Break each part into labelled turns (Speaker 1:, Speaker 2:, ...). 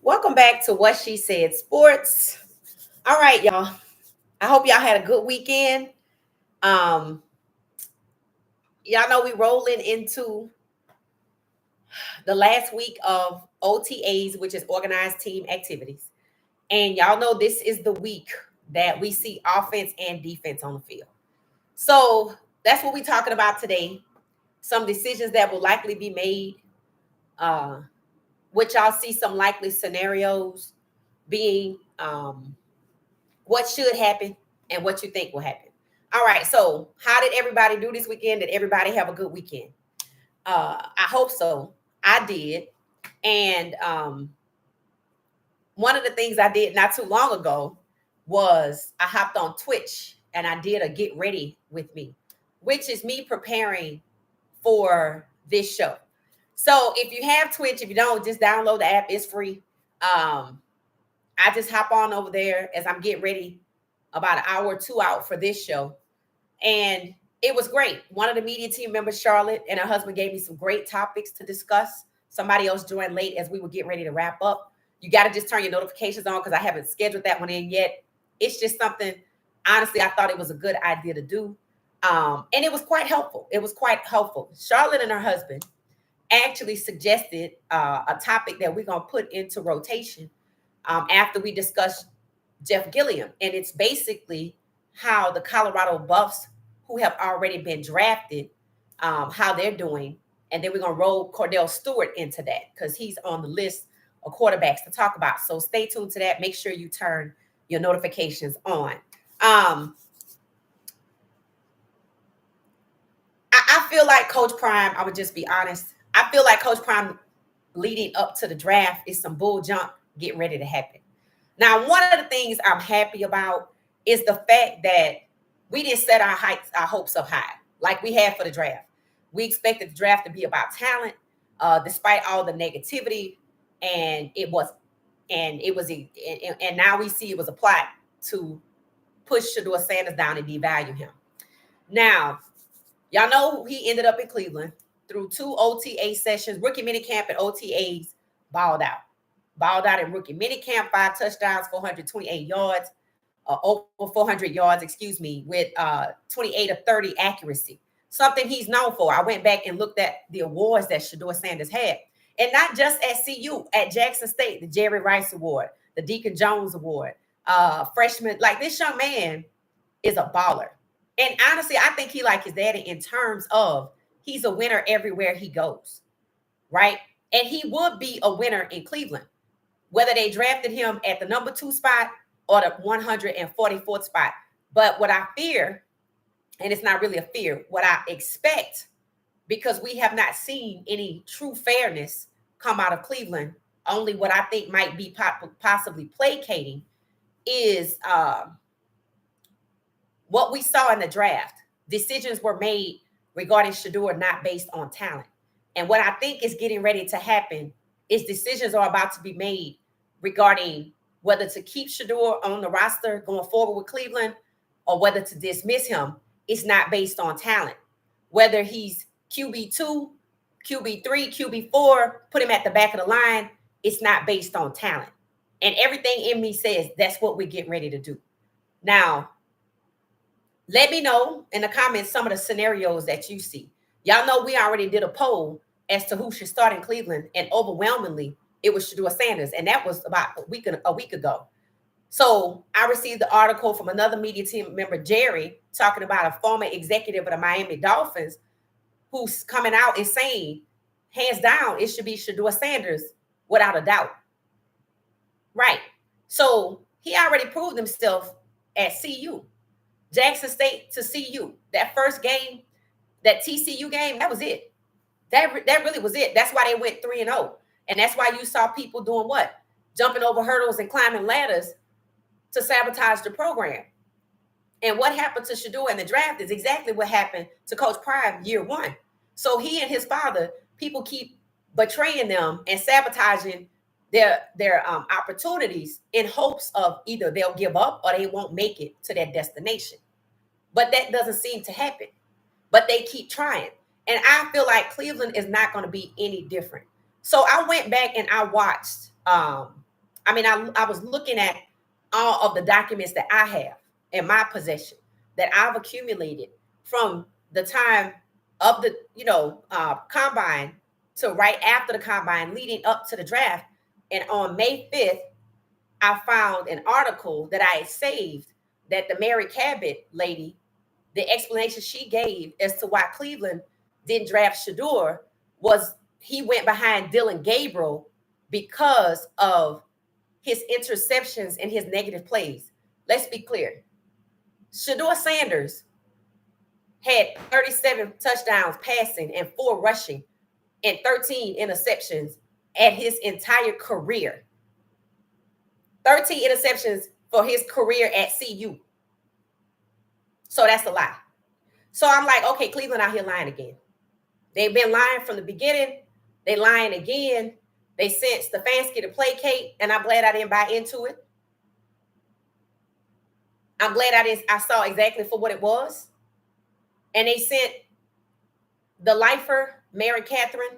Speaker 1: Welcome back to What She Said Sports. All right, y'all. I hope y'all had a good weekend. Um, y'all know we rolling into the last week of OTAs, which is organized team activities. And y'all know this is the week that we see offense and defense on the field. So that's what we're talking about today. Some decisions that will likely be made, uh, which y'all see some likely scenarios being what should happen and what you think will happen. All right. So, how did everybody do this weekend? Did everybody have a good weekend? I hope so. I did. And one of the things I did not too long ago was I hopped on Twitch and I did a get ready with me, which is me preparing for this show. So, if you have Twitch, if you don't, just download the app. It's free. I just hop on over there as I'm getting ready about an hour or two out for this show. And it was great. One of the media team members, Charlotte, and her husband gave me some great topics to discuss. Somebody else joined late as we were getting ready to wrap up. You got to just turn your notifications on because I haven't scheduled that one in yet. It's just something, honestly, I thought it was a good idea to do. And it was quite helpful. It was quite helpful. Charlotte and her husband actually suggested a topic that we're going to put into rotation after we discuss Jeff Gilliam. And it's basically how the Colorado Buffs, who have already been drafted, how they're doing. And then we're going to roll Cordell Stewart into that because he's on the list of quarterbacks to talk about. So stay tuned to that. Make sure you turn your notifications on. I feel like Coach Prime, I would just be honest. I feel like Coach Prime leading up to the draft is some bull jump getting ready to happen. Now, one of the things I'm happy about is the fact that we didn't set our hopes up high like we had for the draft. We expected the draft to be about talent, despite all the negativity, and it was, and now we see it was a plot to push Shedeur Sanders down and devalue him. Now, y'all know he ended up in Cleveland through 2 OTA sessions, rookie minicamp and OTAs, balled out. Balled out in rookie minicamp, 5 touchdowns, 428 yards, over 400 yards, with 28 of 30 accuracy. Something he's known for. I went back and looked at the awards that Shedeur Sanders had. And not just at CU, at Jackson State, the Jerry Rice Award, the Deacon Jones Award, freshman. Like, this young man is a baller. And honestly, I think he like his daddy in terms of he's a winner everywhere he goes, right? And he would be a winner in Cleveland, whether they drafted him at the number 2 spot or the 144th spot. But what I fear, and it's not really a fear, what I expect, because we have not seen any true fairness come out of Cleveland, only what I think might be possibly placating is what we saw in the draft. Decisions were made regarding Shedeur not based on talent. And what I think is getting ready to happen is decisions are about to be made regarding whether to keep Shedeur on the roster going forward with Cleveland or whether to dismiss him. It's not based on talent. Whether he's QB2, QB3, QB4, put him at the back of the line, it's not based on talent. And everything in me says that's what we're getting ready to do. Now, let me know in the comments some of the scenarios that you see. Y'all know we already did a poll as to who should start in Cleveland, and overwhelmingly, it was Shedeur Sanders, and that was about a week ago. So I received the article from another media team member, Jerry, talking about a former executive of the Miami Dolphins who's coming out and saying, hands down, it should be Shedeur Sanders without a doubt. Right. So he already proved himself at CU. Jackson State to CU. That first game, that TCU game, that was it. That really was it. That's why they went 3-0. And that's why you saw people doing what? Jumping over hurdles and climbing ladders to sabotage the program. And what happened to Shedeur in the draft is exactly what happened to Coach Prime year 1. So he and his father, people keep betraying them and sabotaging their opportunities in hopes of either they'll give up or they won't make it to their destination. But that doesn't seem to happen. But they keep trying. And I feel like Cleveland is not going to be any different. So I went back and I watched I mean, I was looking at all of the documents that I have in my possession that I've accumulated from the time of the combine to right after the combine, leading up to the draft. And on May 5th, I found an article that I had saved that the Mary Cabot lady, the explanation she gave as to why Cleveland didn't draft Shedeur was he went behind Dylan Gabriel because of his interceptions and his negative plays. Let's be clear. Shedeur Sanders had 37 touchdowns passing and 4 rushing and 13 interceptions at his entire career. 13 interceptions for his career at CU. So that's a lie. So I'm like, okay, Cleveland out here lying again. They've been lying from the beginning. They lying again. They sent Stefanski to placate, and I'm glad I didn't buy into it. I'm glad I saw exactly for what it was. And they sent the lifer, Mary Catherine,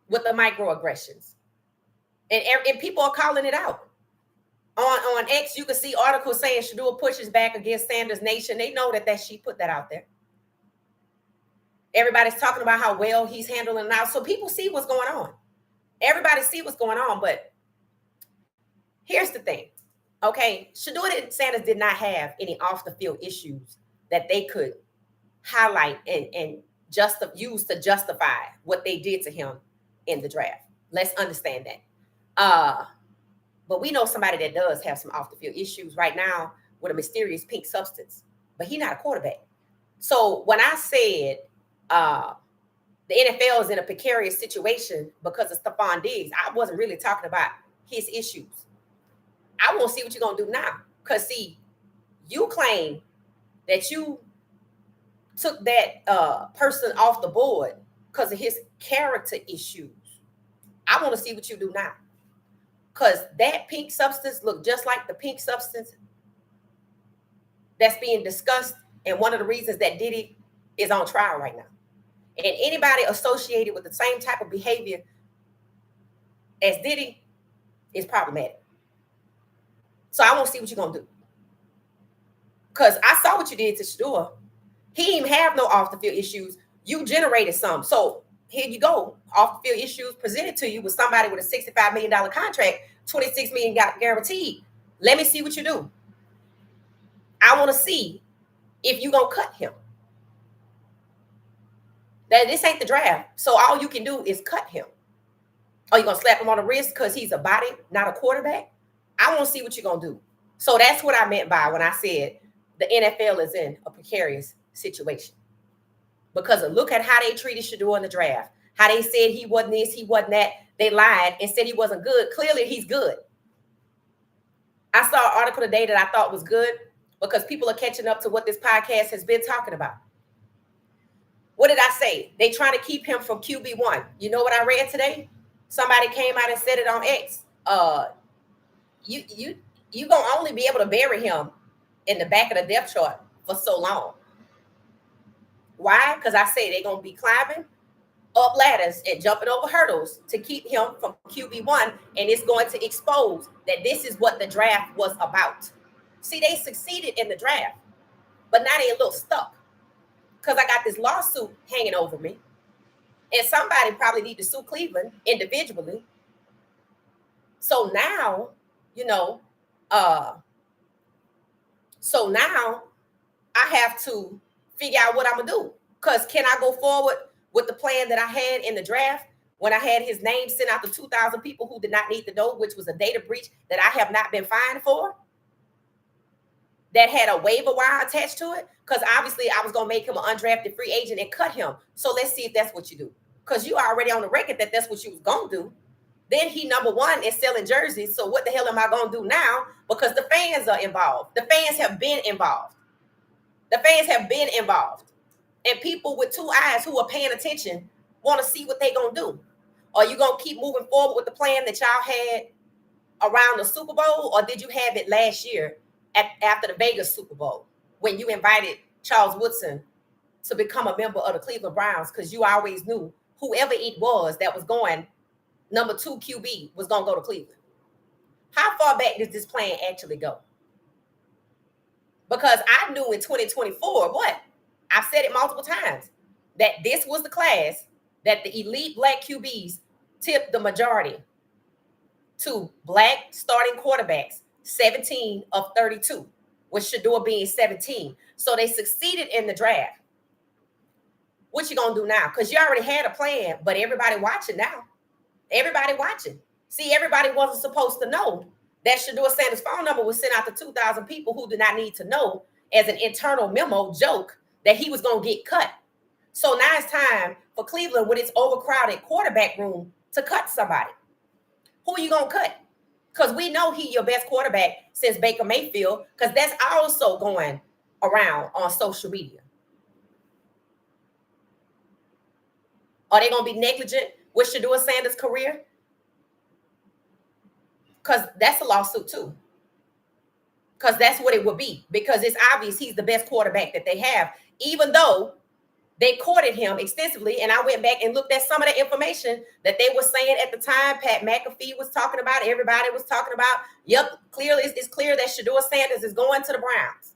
Speaker 1: with the microaggressions. And people are calling it out. On X, you can see articles saying Shedeur pushes back against Sanders Nation. They know that she put that out there. Everybody's talking about how well he's handling now. So people see what's going on. Everybody see what's going on. But here's the thing. Okay, Shedeur Sanders did not have any off-the-field issues that they could highlight and use to justify what they did to him in the draft. Let's understand that. But we know somebody that does have some off-the-field issues right now with a mysterious pink substance. But he's not a quarterback. So when I said the NFL is in a precarious situation because of Stephon Diggs, I wasn't really talking about his issues. I want to see what you're going to do now. Because, see, you claim that you took that person off the board because of his character issues. I want to see what you do now. Because that pink substance looked just like the pink substance that's being discussed. And one of the reasons that Diddy is on trial right now. And anybody associated with the same type of behavior as Diddy is problematic. So I want to see what you're going to do. Because I saw what you did to Shedeur. He didn't even have no off-the-field issues. You generated some. So here you go. Off-the-field issues presented to you with somebody with a $65 million contract, $26 million guaranteed. Let me see what you do. I want to see if you're going to cut him. That this ain't the draft. So all you can do is cut him. Are you going to slap him on the wrist because he's a body, not a quarterback? I want to see what you're going to do. So that's what I meant by when I said the NFL is in a precarious situation. Because of look at how they treated Shedeur in the draft. How they said he wasn't this, he wasn't that. They lied and said he wasn't good. Clearly, he's good. I saw an article today that I thought was good because people are catching up to what this podcast has been talking about. What did I say? They trying to keep him from QB1. You know what I read today? Somebody came out and said it on X. You gonna only be able to bury him in the back of the depth chart for so long. Why? Because I say they're gonna be climbing up ladders and jumping over hurdles to keep him from QB1, and it's going to expose that this is what the draft was about. See, they succeeded in the draft, but now they're a little stuck because I got this lawsuit hanging over me, and somebody probably need to sue Cleveland individually. So now, so now I have to figure out what I'm gonna do. Because can I go forward with the plan that I had in the draft when I had his name sent out to 2,000 people who did not need to know, which was a data breach that I have not been fined for, that had a waiver wire attached to it? Because obviously I was gonna make him an undrafted free agent and cut him. So let's see if that's what you do. Because you already on the record that that's what you was gonna do. Then he number one is selling jerseys. So what the hell am I gonna do now? Because the fans are involved. The fans have been involved. The fans have been involved. And people with two eyes who are paying attention want to see what they're going to do. Are you going to keep moving forward with the plan that y'all had around the Super Bowl? Or did you have it last year after the Vegas Super Bowl when you invited Charles Woodson to become a member of the Cleveland Browns because you always knew whoever it was that was going number 2 QB was going to go to Cleveland. How far back does this plan actually go? Because I knew in 2024, what? I've said it multiple times, that this was the class that the elite black QBs tipped the majority to black starting quarterbacks, 17 of 32, with Shedeur being 17. So they succeeded in the draft. What you gonna do now? Because you already had a plan, but everybody watching now. Everybody watching. See, everybody wasn't supposed to know that Shedeur Sanders' phone number was sent out to 2,000 people who did not need to know as an internal memo joke that he was gonna get cut. So now it's time for Cleveland with its overcrowded quarterback room to cut somebody. Who are you gonna cut? Because we know he your best quarterback since Baker Mayfield, because that's also going around on social media. Are they going to be negligent with Shedeur Sanders' career? Because that's a lawsuit too. Because that's what it would be. Because it's obvious he's the best quarterback that they have, even though they courted him extensively. And I went back and looked at some of the information that they were saying at the time. Pat McAfee was talking about it. Everybody was talking about, yep, clearly it's clear that Shedeur Sanders is going to the Browns.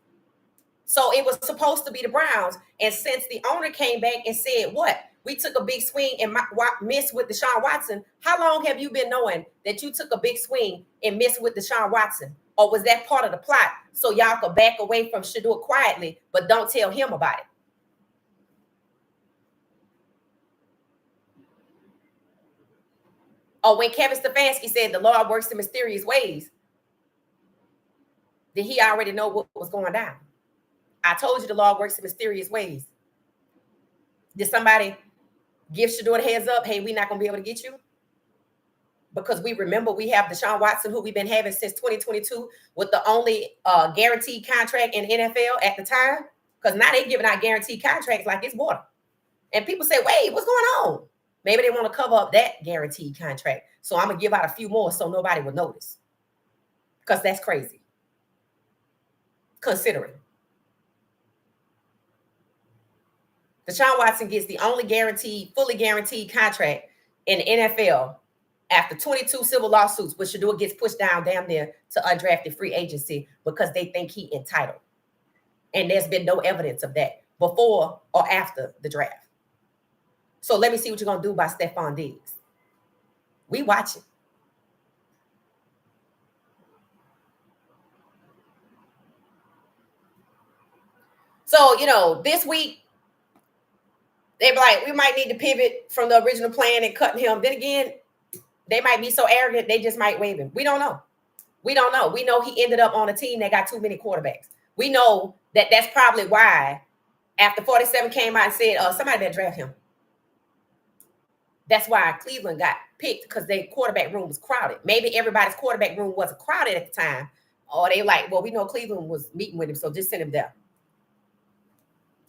Speaker 1: So it was supposed to be the Browns. And since the owner came back and said, what? We took a big swing and missed with Deshaun Watson. How long have you been knowing that you took a big swing and missed with Deshaun Watson? Or was that part of the plot so y'all could back away from Shedeur quietly, but don't tell him about it? Or when Kevin Stefanski said the Lord works in mysterious ways, did he already know what was going down? I told you the Lord works in mysterious ways. Did somebody give Shedeur the heads up? Hey, we're not going to be able to get you? Because we remember we have Deshaun Watson, who we've been having since 2022, with the only guaranteed contract in NFL at the time. Because now they're giving out guaranteed contracts like it's water. And people say, wait, what's going on? Maybe they want to cover up that guaranteed contract. So I'm going to give out a few more so nobody will notice. Because that's crazy. Considering. Deshaun Watson gets the only fully guaranteed contract in the NFL after 22 civil lawsuits, which Shedeur gets pushed down damn near to undrafted free agency because they think he entitled. And there's been no evidence of that before or after the draft. So let me see what you're going to do by Stephon Diggs. We watching. So, this week, they're like, we might need to pivot from the original plan and cutting him. Then again, they might be so arrogant, they just might waive him. We don't know. We don't know. We know he ended up on a team that got too many quarterbacks. We know that that's probably why after 47 came out and said, somebody better draft him. That's why Cleveland got picked, because their quarterback room was crowded. Maybe everybody's quarterback room wasn't crowded at the time. Or they like, well, we know Cleveland was meeting with him, so just send him there.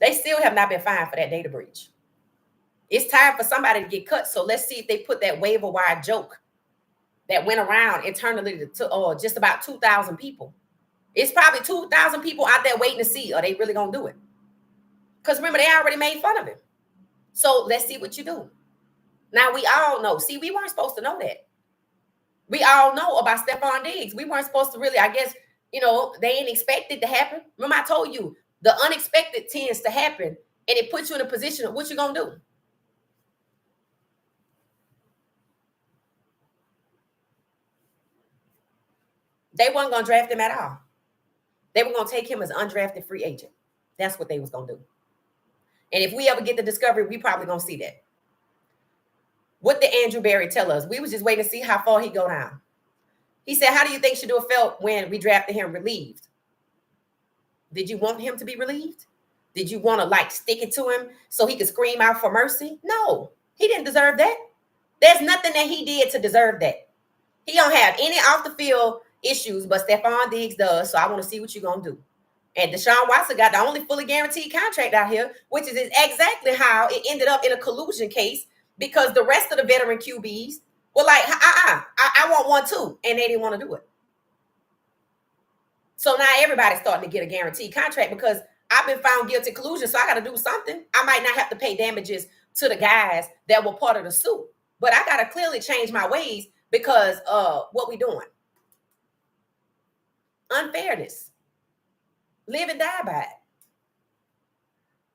Speaker 1: They still have not been fined for that data breach. It's time for somebody to get cut. So let's see if they put that waiver wire joke that went around internally to just about 2,000 people. It's probably 2,000 people out there waiting to see, are they really going to do it? Because remember, they already made fun of him. So let's see what you do. Now, we all know. See, we weren't supposed to know that. We all know about Stephon Diggs. We weren't supposed to really, I guess, they ain't expect it to happen. Remember, I told you, the unexpected tends to happen, and it puts you in a position of what you going to do. They weren't going to draft him at all. They were going to take him as an undrafted free agent. That's what they was going to do. And if we ever get the discovery, we probably going to see that. What did Andrew Berry tell us? We was just waiting to see how far he go down. He said, how do you think Shedeur felt when we drafted him relieved? Did you want him to be relieved? Did you want to stick it to him so he could scream out for mercy? No, he didn't deserve that. There's nothing that he did to deserve that. He don't have any off the field issues, but Stephon Diggs does. So I want to see what you're going to do. And Deshaun Watson got the only fully guaranteed contract out here, which is exactly how it ended up in a collusion case, because the rest of the veteran QBs were like, I want one too. And they didn't want to do it. So now everybody's starting to get a guaranteed contract because I've been found guilty of collusion. So I got to do something. I might not have to pay damages to the guys that were part of the suit. But I gotta clearly change my ways because what we doing? Unfairness. Live and die by it.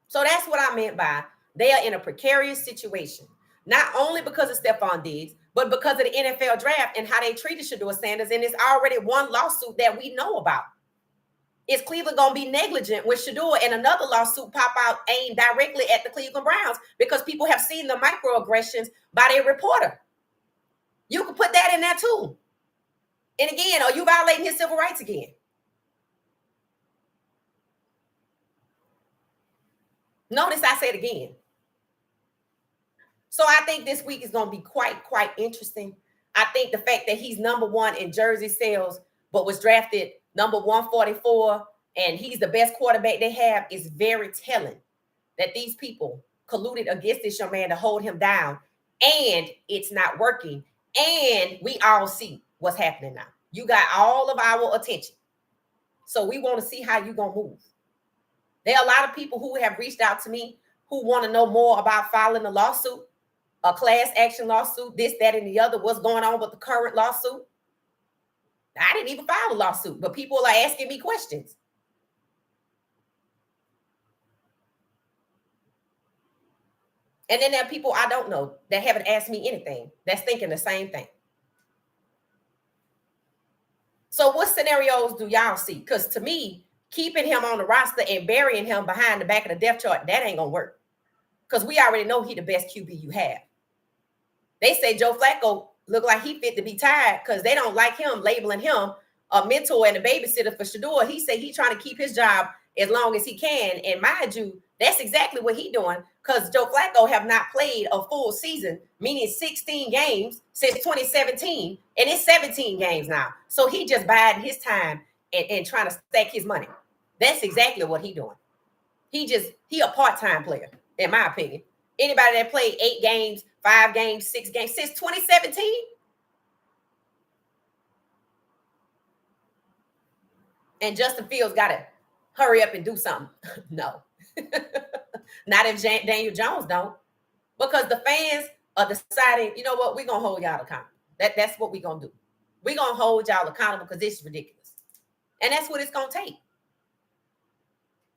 Speaker 1: So that's what I meant by they are in a precarious situation. Not only because of Stephon Diggs, but because of the NFL draft and how they treated Shedeur Sanders. And it's already one lawsuit that we know about. Is Cleveland going to be negligent with Shedeur and another lawsuit pop out aimed directly at the Cleveland Browns because people have seen the microaggressions by their reporter? You can put that in there too. And again, are you violating his civil rights again? Notice I said again. So I think this week is going to be quite interesting. I think the fact that he's number one in jersey sales, but was drafted number 144, and he's the best quarterback they have is very telling that these people colluded against this young man to hold him down, and it's not working. And we all see what's happening now. You got all of our attention. So we want to see how you're going to move. There are a lot of people who have reached out to me who want to know more about filing a lawsuit, a class action lawsuit, this, that, and the other. What's going on with the current lawsuit? I didn't even file a lawsuit, but people are asking me questions. And then there are people I don't know that haven't asked me anything that's thinking the same thing. So what scenarios do y'all see? Because to me, keeping him on the roster and burying him behind the back of the depth chart, that ain't going to work. Because we already know he the best QB you have. They say Joe Flacco look like he fit to be tired because they don't like him labeling him a mentor and a babysitter for Shedeur. He said he's trying to keep his job as long as he can. And mind you, that's exactly what he's doing because Joe Flacco have not played a full season, meaning 16 games since 2017, and it's 17 games now. So he just biding his time and trying to stack his money. That's exactly what he doing. He a part-time player, in my opinion. Anybody that played 8 games, 5 games, 6 games since 2017? And Justin Fields got to hurry up and do something. No. Not if Daniel Jones don't. Because the fans are deciding, you know what, we're going to hold y'all accountable. That's what we're going to do. We're going to hold y'all accountable because this is ridiculous. And that's what it's going to take.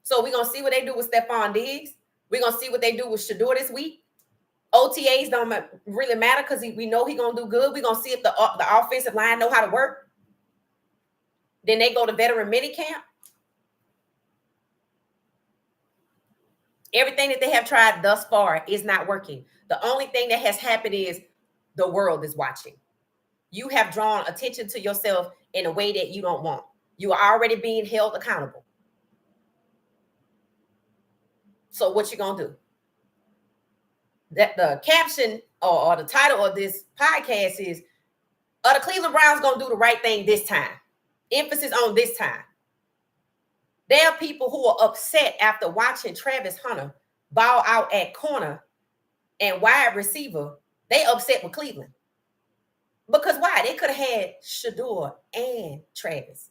Speaker 1: So we're going to see what they do with Stephon Diggs. We're going to see what they do with Shedeur this week. OTAs don't really matter because we know he's going to do good. We're going to see if the offensive line know how to work. Then they go to veteran minicamp. Everything that they have tried thus far is not working. The only thing that has happened is the world is watching. You have drawn attention to yourself in a way that you don't want. You are already being held accountable. So what you going to do? That the caption or the title of this podcast is, are the Cleveland Browns going to do the right thing this time? Emphasis on this time. There are people who are upset after watching Travis Hunter ball out at corner and wide receiver. They upset with Cleveland. Because why? They could have had Shedeur and Travis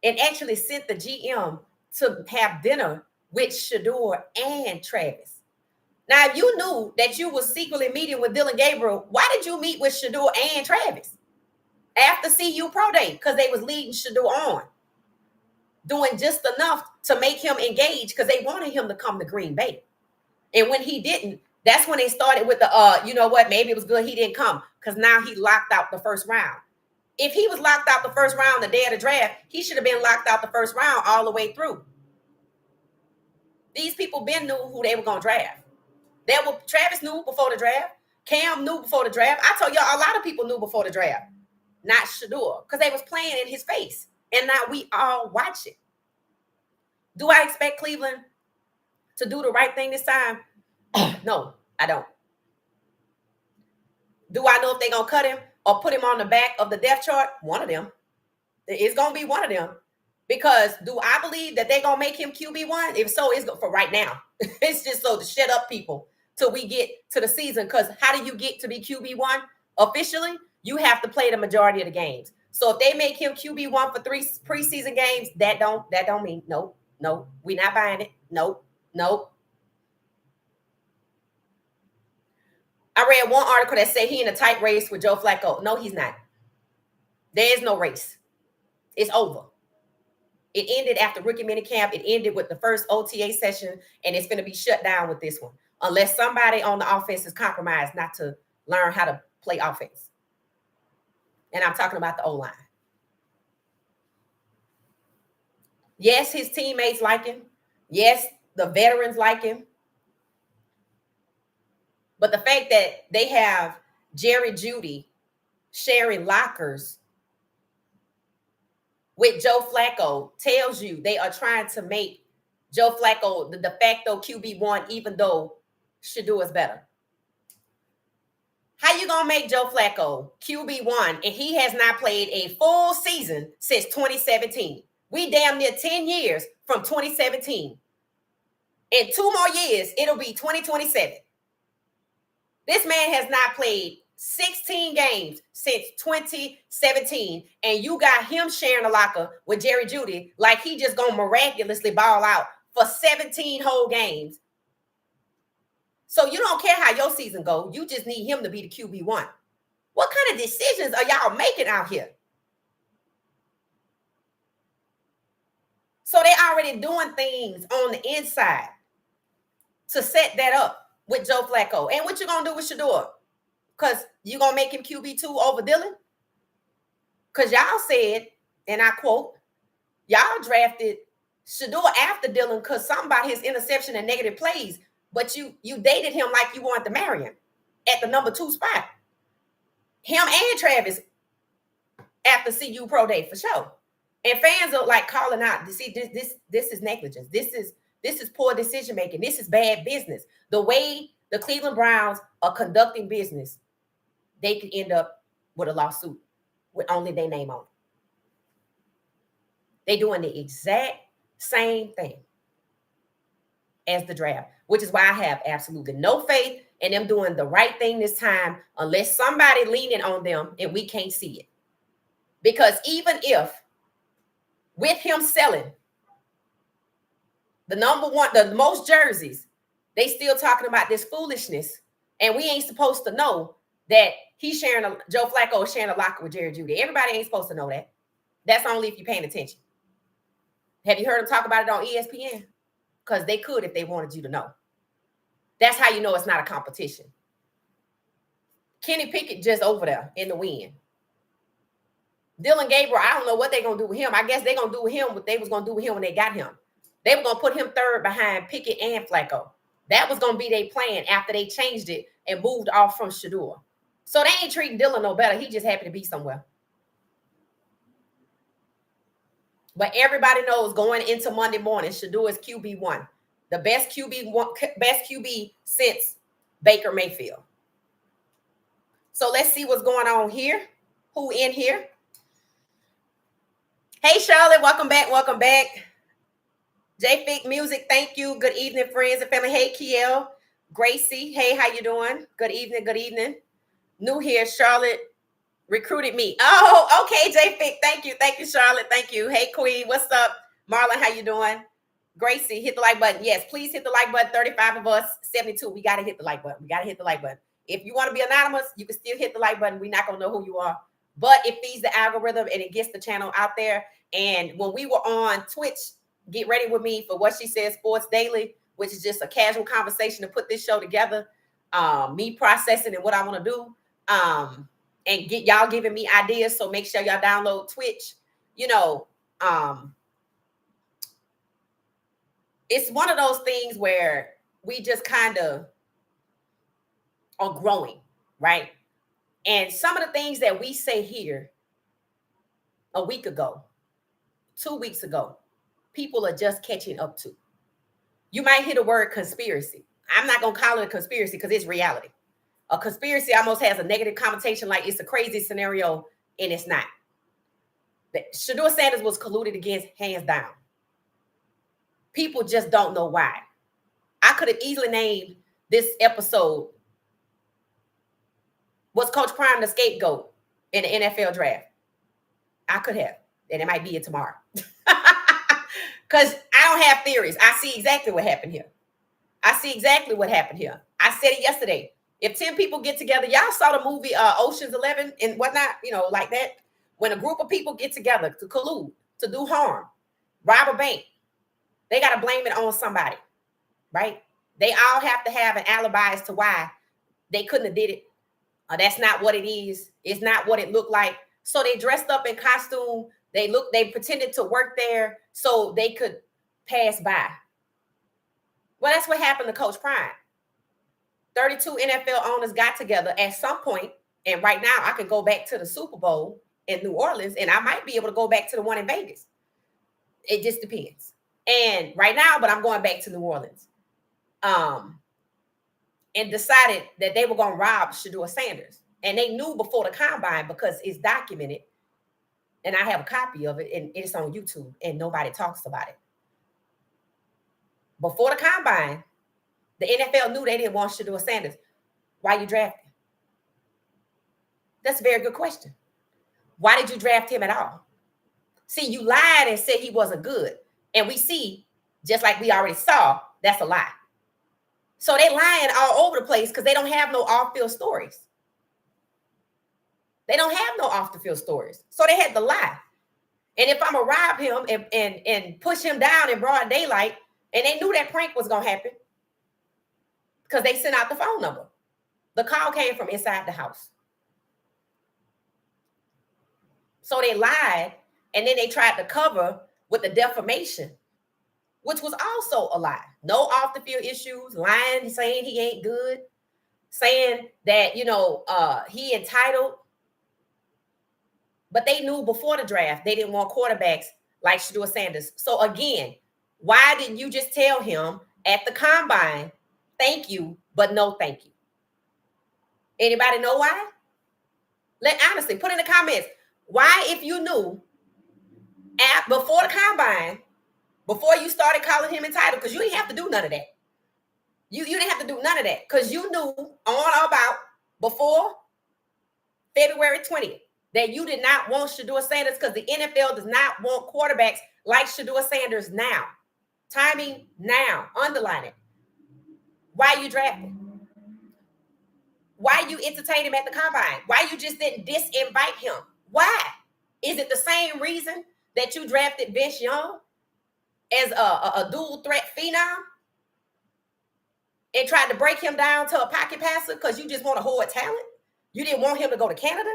Speaker 1: and actually sent the GM to have dinner with Shedeur and Travis. Now, if you knew that you were secretly meeting with Dylan Gabriel, why did you meet with Shedeur and Travis after CU Pro Day? Because they was leading Shedeur on, doing just enough to make him engage because they wanted him to come to Green Bay. And when he didn't, that's when they started with the, you know what, maybe it was good he didn't come because now he locked out the first round. If he was locked out the first round the day of the draft, he should have been locked out the first round all the way through. These people been knew who they were going to draft. Travis knew before the draft. Cam knew before the draft. I told y'all a lot of people knew before the draft. Not Shedeur, because they was playing in his face. And now we all watch it. Do I expect Cleveland to do the right thing this time? No, I don't. Do I know if they're going to cut him or put him on the back of the depth chart? One of them. It's going to be one of them. Because do I believe that they're going to make him QB1? If so, it's for right now. It's just so to shut up people till we get to the season. Because how do you get to be QB1 officially? You have to play the majority of the games. So if they make him QB1 for 3 preseason games, that don't mean no, we're not buying it. Nope. I read one article that said he in a tight race with Joe Flacco. No, he's not. There is no race. It's over. It ended after rookie minicamp. It ended with the first OTA session, and it's going to be shut down with this one. Unless somebody on the offense is compromised not to learn how to play offense. And I'm talking about the O-line. Yes, his teammates like him. Yes, the veterans like him. But the fact that they have Jerry Jeudy sharing lockers with Joe Flacco tells you they are trying to make Joe Flacco the de facto QB1, even though Shedeur is better. How you gonna make Joe Flacco QB1 and he has not played a full season since 2017? We damn near 10 years from 2017. In 2 more years, it'll be 2027. This man has not played 16 games since 2017, and you got him sharing a locker with Jerry Jeudy like he just gonna miraculously ball out for 17 whole games. So you don't care how your season goes. You just need him to be the QB1. What kind of decisions are y'all making out here? So they already doing things on the inside to set that up with Joe Flacco. And what you gonna do with Shedeur? Because you gonna make him QB2 over Dylan? Because y'all said, and I quote, y'all drafted Shedeur after Dylan because something about his interception and negative plays, but you dated him like you wanted to marry him at the number 2 spot. Him and Travis after CU Pro Day for sure. And fans are like calling out, see, this is negligence. This is poor decision making. This is bad business. The way the Cleveland Browns are conducting business, they could end up with a lawsuit with only their name on it. They're doing the exact same thing as the draft, which is why I have absolutely no faith in them doing the right thing this time unless somebody leaning on them and we can't see it. Because even if with him selling the number 1, the most jerseys, they still talking about this foolishness, and we ain't supposed to know that he's sharing Joe Flacco is sharing a locker with Jerry Jeudy. Everybody ain't supposed to know that. That's only if you're paying attention. Have you heard them talk about it on ESPN? Because they could if they wanted you to know. That's how you know it's not a competition. Kenny Pickett just over there in the wind. Dylan Gabriel, I don't know what they're going to do with him. I guess they're going to do with him what they was going to do with him when they got him. They were going to put him third behind Pickett and Flacco. That was going to be their plan after they changed it and moved off from Shedeur. So they ain't treating Dylan no better. He just happy to be somewhere. But everybody knows going into Monday morning, Shedeur is QB1. The best QB since Baker Mayfield. So let's see what's going on here. Who in here? Hey, Charlotte, welcome back. Welcome back. J-Fic Music, thank you. Good evening, friends and family. Hey, Kiel, Gracie. Hey, how you doing? Good evening, good evening. New here, Charlotte recruited me. Oh, okay, J-Fic. Thank you. Thank you, Charlotte. Thank you. Hey, Queen, what's up? Marlon, how you doing? Gracie, hit the like button. Yes, please hit the like button. 35 of us, 72. We got to hit the like button. We got to hit the like button. If you want to be anonymous, you can still hit the like button. We're not going to know who you are. But it feeds the algorithm and it gets the channel out there. And when we were on Twitch, get ready with me for What She Said Sports Daily, which is just a casual conversation to put this show together. Me processing and what I want to do. And get y'all giving me ideas. So make sure y'all download Twitch. You know, it's one of those things where we just kind of are growing, right? And some of the things that we say here a week ago, 2 weeks ago, people are just catching up to. You might hear the word conspiracy. I'm not going to call it a conspiracy because it's reality. A conspiracy almost has a negative connotation like it's a crazy scenario, and it's not. Shedeur Sanders was colluded against, hands down. People just don't know why. I could have easily named this episode, was Coach Prime the scapegoat in the NFL draft? I could have, and it might be it tomorrow. Because I don't have theories. I see exactly what happened here. I see exactly what happened here. I said it yesterday. If 10 people get together, y'all saw the movie Ocean's 11 and whatnot, like that. When a group of people get together to collude, to do harm, rob a bank, they got to blame it on somebody, right? They all have to have an alibi as to why they couldn't have did it. That's not what it is. It's not what it looked like. So they dressed up in costume. They pretended to work there so they could pass by. Well, that's what happened to Coach Prime. 32 NFL owners got together at some point, and right now I could go back to the Super Bowl in New Orleans, and I might be able to go back to the one in Vegas. It just depends. And right now, but I'm going back to New Orleans. And decided that they were going to rob Shedeur Sanders. And they knew before the combine because it's documented. And I have a copy of it, and it's on YouTube, and nobody talks about it. Before the combine, the NFL knew they didn't want Shedeur Sanders. Why you draft him? That's a very good question. Why did you draft him at all? See, you lied and said he wasn't good. And we see, just like we already saw, that's a lie. So they lying all over the place because they don't have no off-field stories. They don't have no off-the-field stories. So they had to lie. And if I'm going to rob him and push him down in broad daylight, and they knew that prank was going to happen because they sent out the phone number. The call came from inside the house. So they lied, and then they tried to cover with the defamation, which was also a lie. No off-the-field issues, lying, saying he ain't good, saying that, he entitled. But they knew before the draft they didn't want quarterbacks like Shedeur Sanders. So again, why didn't you just tell him at the combine, thank you, but no thank you? Anybody know why? Honestly, put in the comments. Why, if you knew before the combine, before you started calling him entitled, because you didn't have to do none of that. You didn't have to do none of that because you knew on about before February 20th that you did not want Shedeur Sanders because the NFL does not want quarterbacks like Shedeur Sanders now. Timing now. Underline it. Why you drafted? Why you entertained him at the combine? Why you just didn't disinvite him? Why? Is it the same reason that you drafted Vince Young as a dual threat phenom and tried to break him down to a pocket passer because you just want to hoard talent? You didn't want him to go to Canada?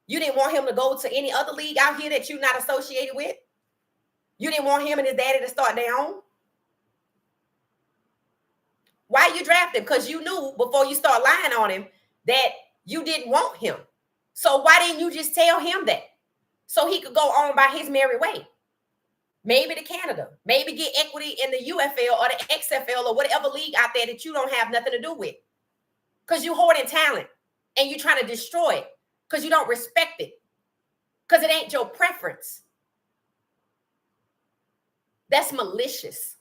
Speaker 1: You didn't want him to go to any other league out here that you're not associated with? You didn't want him and his daddy to start their own? Why you drafted him? Because you knew before you start lying on him that you didn't want him. So why didn't you just tell him that? So he could go on by his merry way. Maybe to Canada. Maybe get equity in the UFL or the XFL or whatever league out there that you don't have nothing to do with. Because you hoarding talent and you're trying to destroy it because you don't respect it. Because it ain't your preference. That's malicious.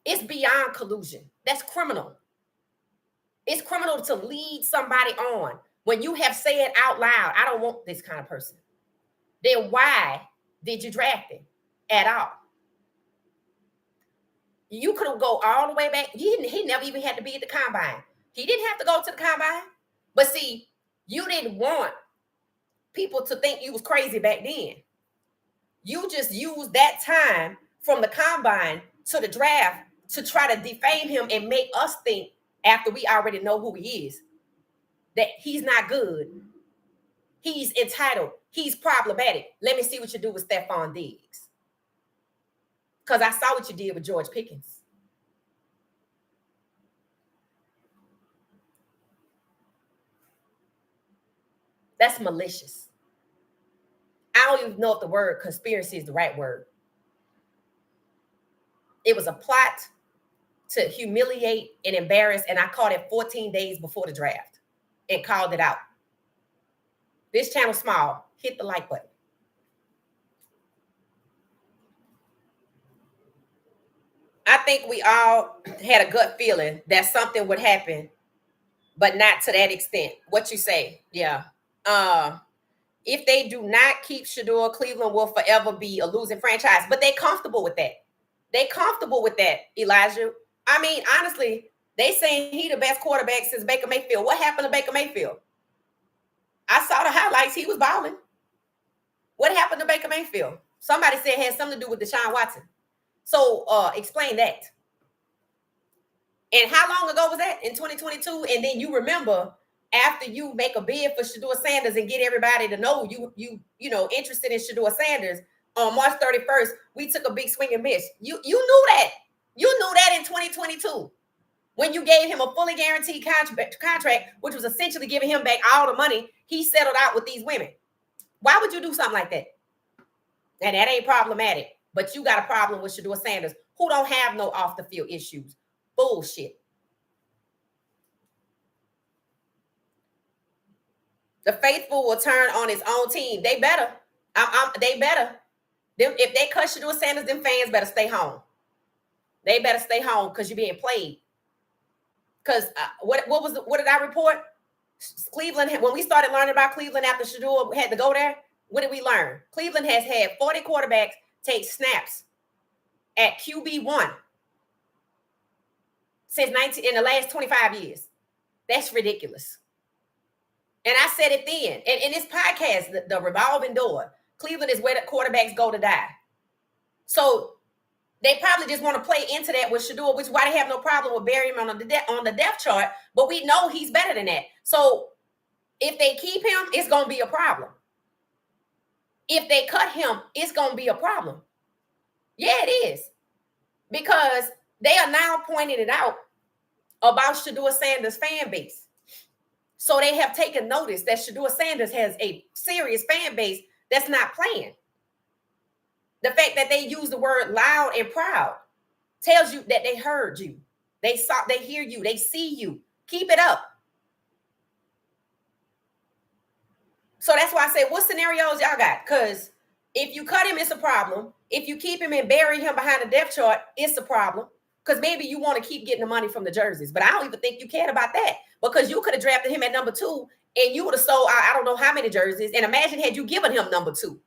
Speaker 1: It's beyond collusion. That's criminal. It's criminal to lead somebody on when you have said out loud, I don't want this kind of person. Then why did you draft him at all? You could have go all the way back. He never even had to be at the combine. He didn't have to go to the combine. But see, you didn't want people to think you was crazy back then. You just used that time from the combine to the draft to try to defame him and make us think, after we already know who he is, that he's not good. He's entitled. He's problematic. Let me see what you do with Stephon Diggs. Because I saw what you did with George Pickens. That's malicious. I don't even know if the word conspiracy is the right word. It was a plot to humiliate and embarrass, and I caught it 14 days before the draft and called it out. This channel small. Hit the like button. I think we all had a gut feeling that something would happen, but not to that extent. What you say? Yeah. If they do not keep Shedeur, Cleveland will forever be a losing franchise. But they're comfortable with that. They're comfortable with that, Elijah. I mean, honestly, They saying he the best quarterback since Baker Mayfield. What happened to Baker Mayfield? I saw the highlights. He was balling. What happened to Baker Mayfield? Somebody said it had something to do with Deshaun Watson. So explain that. And how long ago was that? In 2022? And then you remember after you make a bid for Shedeur Sanders and get everybody to know you know interested in Shedeur Sanders on March 31st, we took a big swing and miss. You knew that. You knew that in 2022 when you gave him a fully guaranteed contract, which was essentially giving him back all the money he settled out with these women. Why would you do something like that? And that ain't problematic. But you got a problem with Shedeur Sanders, who don't have no off the field issues. Bullshit. The faithful will turn on his own team. They better. They better. If they cut Shedeur Sanders, them fans better stay home. They better stay home because you're being played. Because what did I report? Cleveland, when we started learning about Cleveland after Shedeur had to go there, what did we learn? Cleveland has had 40 quarterbacks take snaps at QB1 in the last 25 years. That's ridiculous. And I said it then. And in this podcast, the revolving door, Cleveland is where the quarterbacks go to die. So they probably just want to play into that with Shedeur, which is why they have no problem with burying him on the depth chart. But we know he's better than that. So if they keep him, it's going to be a problem. If they cut him, it's going to be a problem. Yeah, it is. Because they are now pointing it out about Shedeur Sanders' fan base. So they have taken notice that Shedeur Sanders has a serious fan base that's not playing. The fact that they use the word loud and proud tells you that they heard you. They hear you, they see you. Keep it up. So that's why I say, what scenarios y'all got? Because if you cut him, it's a problem. If you keep him and bury him behind the depth chart, it's a problem. Because maybe you want to keep getting the money from the jerseys. But I don't even think you cared about that. Because you could have drafted him at number 2 and you would have sold I don't know how many jerseys. And imagine had you given him number 2.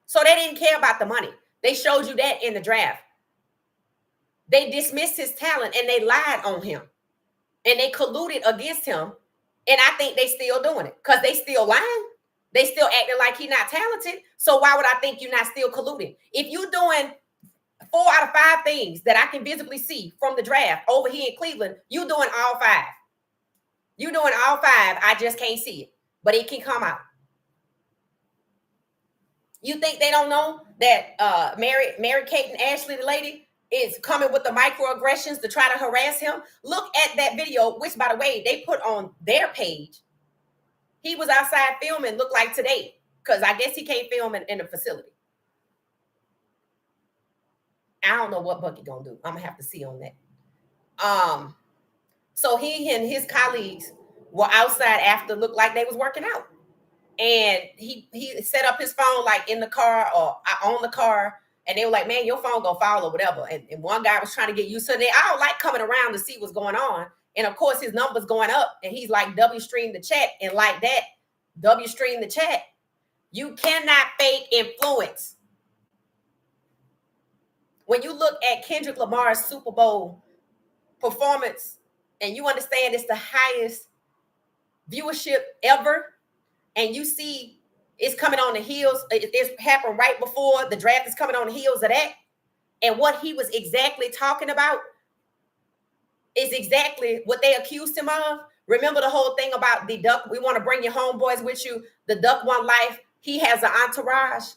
Speaker 1: So they didn't care about the money. They showed you that in the draft. They dismissed his talent and they lied on him. And they colluded against him. And I think they still doing it because they still lying. They still acting like he's not talented. So why would I think you're not still colluding? If you're doing 4 out of 5 things that I can visibly see from the draft over here in Cleveland, you're doing all 5. You're doing all 5. I just can't see it, but it can come out. You think they don't know that Mary Kate and Ashley, the lady, is coming with the microaggressions to try to harass him? Look at that video, which, by the way, they put on their page. He was outside filming, looked like today, because I guess he can't film in the facility. I don't know what Bucky gonna do. I'm gonna have to see on that. So he and his colleagues were outside after, looked like they was working out. And he set up his phone like in the car or on the car. And they were like, man, your phone gonna fall or whatever. And one guy was trying to get used to it. I don't like coming around to see what's going on. And of course, his number's going up. And he's like, W stream the chat. And like that, W stream the chat. You cannot fake influence. When you look at Kendrick Lamar's Super Bowl performance, and you understand it's the highest viewership ever, and you see it's coming on the heels, it's happened right before the draft is coming on the heels of that. And what he was exactly talking about is exactly what they accused him of. Remember the whole thing about the duck, we want to bring your homeboys with you. The duck one life, he has an entourage.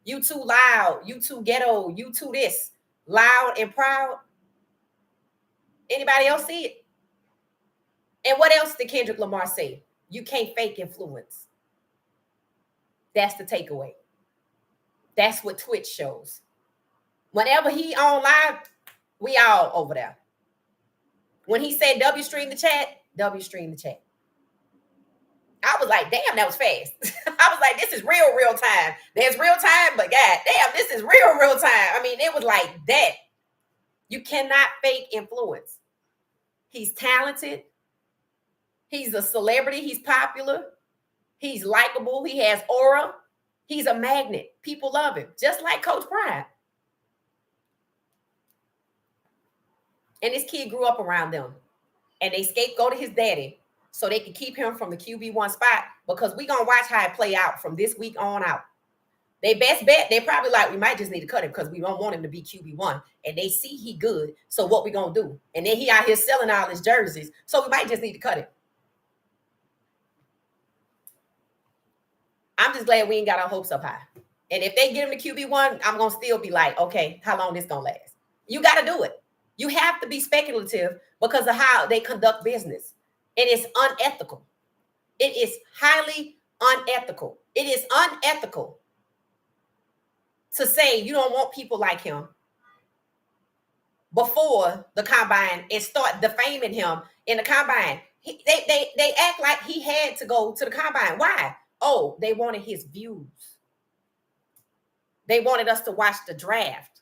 Speaker 1: You too loud, you too ghetto, you too this, loud and proud. Anybody else see it? And what else did Kendrick Lamar say? You can't fake influence. That's the takeaway. That's what Twitch shows. Whenever he on live, we all over there. When he said W stream the chat, W stream the chat. I was like, damn, that was fast. I was like, this is real time. There's real time, but god damn, this is real time. I mean, it was like that. You cannot fake influence. He's talented. He's a celebrity. He's popular. He's likable. He has aura. He's a magnet. People love him, just like Coach Pride. And this kid grew up around them. And they scapegoated his daddy so they could keep him from the QB1 spot, because we're going to watch how it play out from this week on out. They best bet, they probably like, we might just need to cut him because we don't want him to be QB1. And they see he good, so what we going to do? And then he out here selling all his jerseys, so we might just need to cut him. I'm just glad we ain't got our hopes up high. And if they get him to QB1, I'm going to still be like, okay, how long this going to last? You got to do it. You have to be speculative because of how they conduct business. And it's unethical. It is highly unethical. It is unethical to say you don't want people like him before the combine and start defaming him in the combine. They act like he had to go to the combine. Why? Oh, they wanted his views. They wanted us to watch the draft.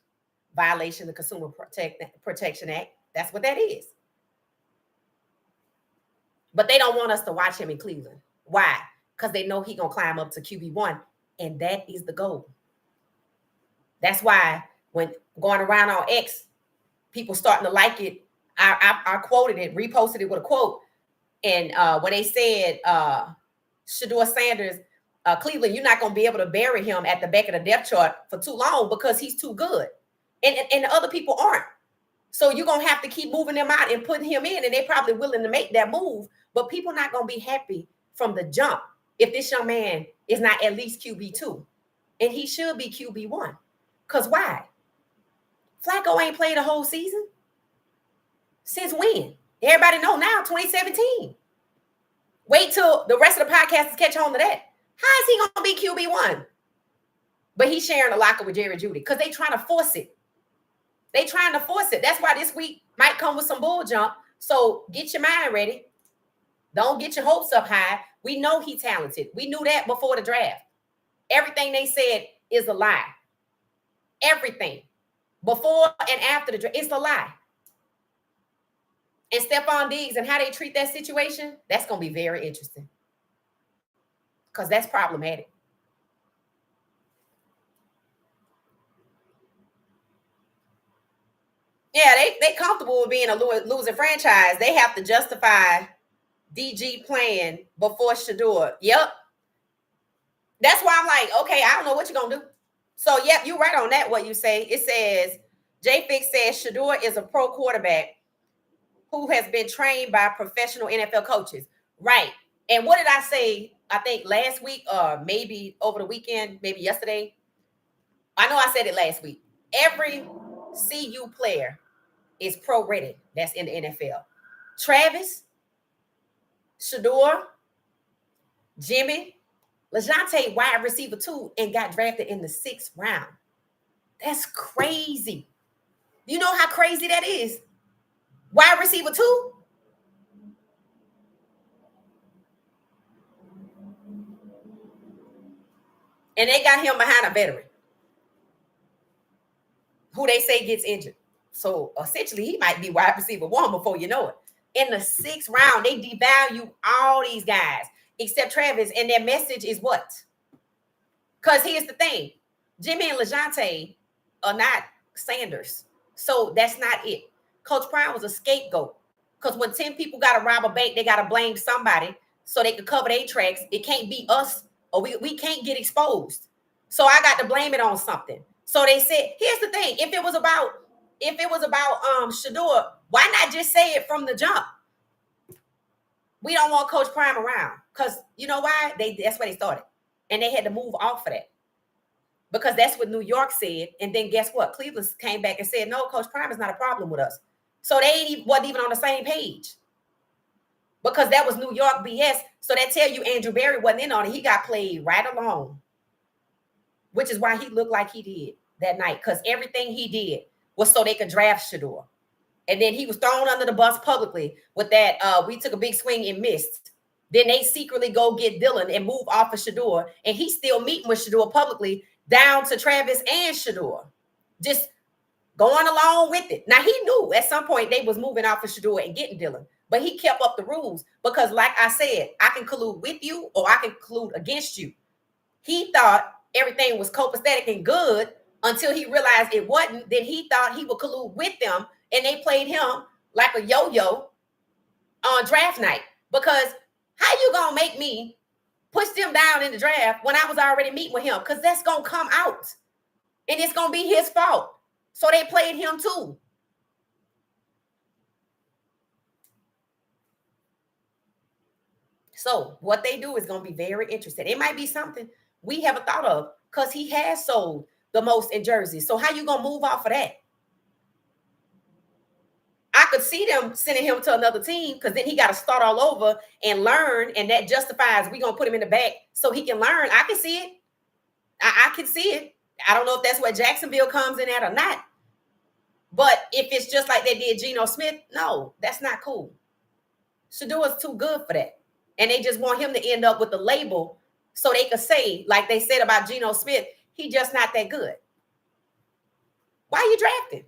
Speaker 1: Violation of the Consumer Protection Act. That's what that is. But they don't want us to watch him in Cleveland. Why? Because they know he's going to climb up to QB1. And that is the goal. That's why when going around on X, people starting to like it. I quoted it, reposted it with a quote. And when they said, Shedeur Sanders, Cleveland, you're not going to be able to bury him at the back of the depth chart for too long because he's too good. And the other people aren't. So you're going to have to keep moving them out and putting him in, and they're probably willing to make that move. But people not going to be happy from the jump if this young man is not at least QB2. And he should be QB1. Because why? Flacco ain't played a whole season. Since when? Everybody know now, 2017. Wait till the rest of the podcasters catch on to that. How is he going to be QB1? But he's sharing a locker with Jerry Jeudy because they trying to force it. They trying to force it. That's why this week might come with some bull jump. So get your mind ready. Don't get your hopes up high. We know he's talented. We knew that before the draft. Everything they said is a lie. Everything. Before and after the draft, it's a lie. And Stephon Diggs and how they treat that situation, that's going to be very interesting. Because that's problematic. Yeah, they comfortable with being a losing franchise. They have to justify DG playing before Shedeur. Yep. That's why I'm like, okay, I don't know what you're going to do. So, yep, you're right on that, what you say. It says, J-Fix says Shedeur is a pro quarterback who has been trained by professional NFL coaches. Right. And what did I say, I think last week or maybe over the weekend, maybe yesterday? I know I said it last week. Every CU player is pro ready. That's in the NFL. Travis, Shedeur, Jimmy, LeJounte, wide receiver 2, and got drafted in the 6th round. That's crazy. You know how crazy that is? Wide receiver 2? And they got him behind a veteran who they say gets injured. So essentially, he might be wide receiver 1 before you know it. In the 6th round, they devalue all these guys except Travis. And their message is what? Because here's the thing. Jimmy and LeJounte are not Sanders. So that's not it. Coach Prime was a scapegoat. Because when 10 people got to rob a bank, they got to blame somebody so they could cover their tracks. It can't be us, or we can't get exposed. So I got to blame it on something. So they said, here's the thing. If it was about Shedeur, why not just say it from the jump? We don't want Coach Prime around. Because you know why? That's where they started. And they had to move off of that. Because that's what New York said. And then guess what? Cleveland came back and said, no, Coach Prime is not a problem with us. So they wasn't even on the same page. Because that was New York BS. So that tell you Andrew Berry wasn't in on it. He got played right along. Which is why he looked like he did that night. Because everything he did was so they could draft Shedeur. And then he was thrown under the bus publicly with that. We took a big swing and missed. Then they secretly go get Dylan and move off of Shedeur. And he's still meeting with Shedeur publicly down to Travis and Shedeur. Just going along with it. Now, he knew at some point they was moving off of Shedeur and getting Dylan. But he kept up the rules because, like I said, I can collude with you or I can collude against you. He thought everything was copacetic and good until he realized it wasn't. Then he thought he would collude with them, and they played him like a yo-yo on draft night. Because how you gonna make me push them down in the draft when I was already meeting with him? Because that's gonna come out. And it's gonna be his fault. So they played him too. So what they do is gonna be very interesting. It might be something we haven't thought of because he has sold the most in jerseys. So how you gonna move off of that? I could see them sending him to another team because then he got to start all over and learn, and that justifies we gonna put him in the back so he can learn. I can see it. I can see it. I don't know if that's where Jacksonville comes in at or not. But if it's just like they did Geno Smith, no, that's not cool. Shedeur is too good for that. And they just want him to end up with the label so they could say, like they said about Geno Smith, he just not that good. Why you drafting?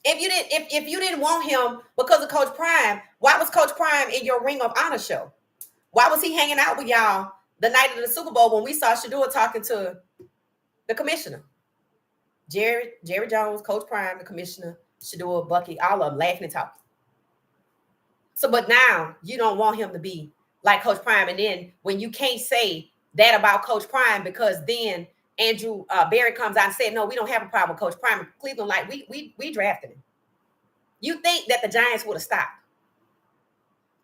Speaker 1: If you didn't want him because of Coach Prime, why was Coach Prime in your Ring of Honor show? Why was he hanging out with y'all the night of the Super Bowl when we saw Shedeur talking to the commissioner? Jerry Jones, Coach Prime, the commissioner, Shedeur, Bucky, all of them laughing and talking. So, but now you don't want him to be like Coach Prime. And then when you can't say that about Coach Prime, because then Andrew Barry comes out and said, no, we don't have a problem with Coach Prime. Cleveland, like we drafted him. You think that the Giants would have stopped.